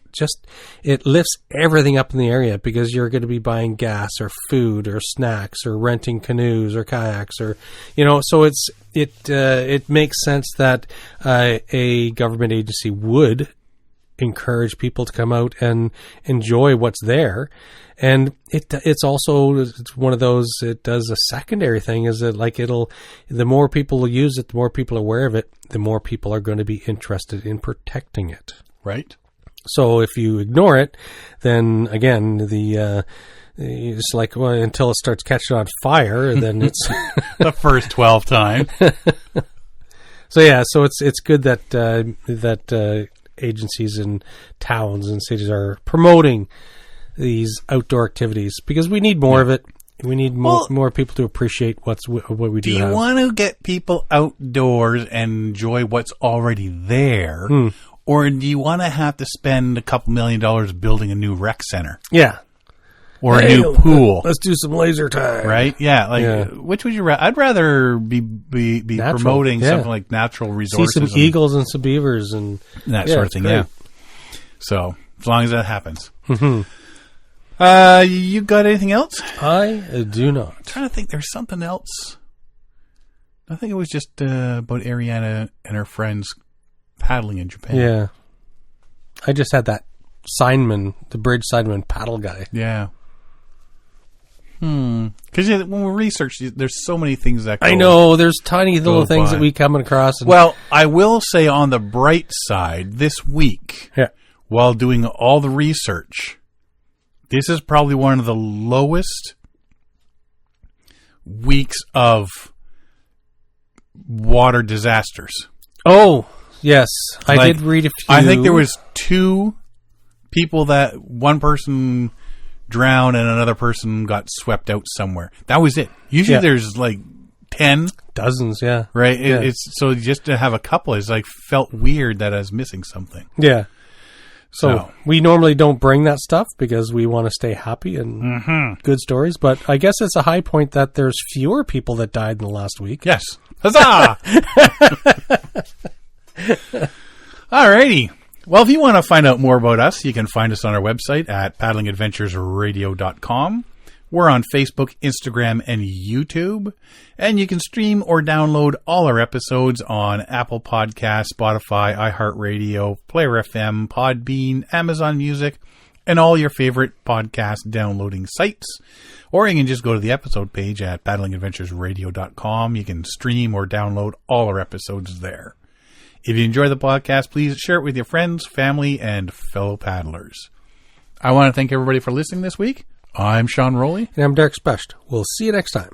it lifts everything up in the area because you're going to be buying gas or food or snacks or renting canoes or kayaks or, so it makes sense that a government agency would encourage people to come out and enjoy what's there. And it's one of those, it does a secondary thing is that like the more people use it, the more people are aware of it, the more people are going to be interested in protecting it.
Right.
So if you ignore it, then again, it's like, until it starts catching on fire, then it's
the first 12 times.
So it's good that agencies and towns and cities are promoting these outdoor activities because we need more of it. We need more people to appreciate what we do.
Do you want to get people outdoors and enjoy what's already there, or do you want to have to spend a couple $1 million building a new rec center?
Yeah.
Or a new pool.
Let's do some laser time.
Right? Yeah. Which would you rather? I'd rather be promoting something like natural resources.
See some eagles and some beavers and
that sort of thing. Great. Yeah. So as long as that happens.
Mm-hmm.
You got anything else?
I do not.
I'm trying to think. There's something else. I think it was just about Ariana and her friends paddling in Japan.
Yeah. I just had that the bridge signman paddle guy.
Yeah. Because when we research, there's so many things that
I know, there's tiny little things that we come across.
Well, I will say on the bright side, this week, while doing all the research, this is probably one of the lowest weeks of water disasters.
Oh, yes. I did read a few.
I think there was 2 people that one person drowned and another person got swept out somewhere. That was it. Usually there's like 10.
Dozens, yeah.
Right? It's so just to have a couple is like felt weird that I was missing something.
Yeah. So we normally don't bring that stuff because we want to stay happy and good stories. But I guess it's a high point that there's fewer people that died in the last week.
Yes. Huzzah! Alrighty. Well, if you want to find out more about us, you can find us on our website at paddlingadventuresradio.com. We're on Facebook, Instagram, and YouTube. And you can stream or download all our episodes on Apple Podcasts, Spotify, iHeartRadio, Player FM, Podbean, Amazon Music, and all your favorite podcast downloading sites. Or you can just go to the episode page at paddlingadventuresradio.com. You can stream or download all our episodes there. If you enjoy the podcast, please share it with your friends, family, and fellow paddlers. I want to thank everybody for listening this week. I'm Sean Rowley.
And I'm Derek Specht. We'll see you next time.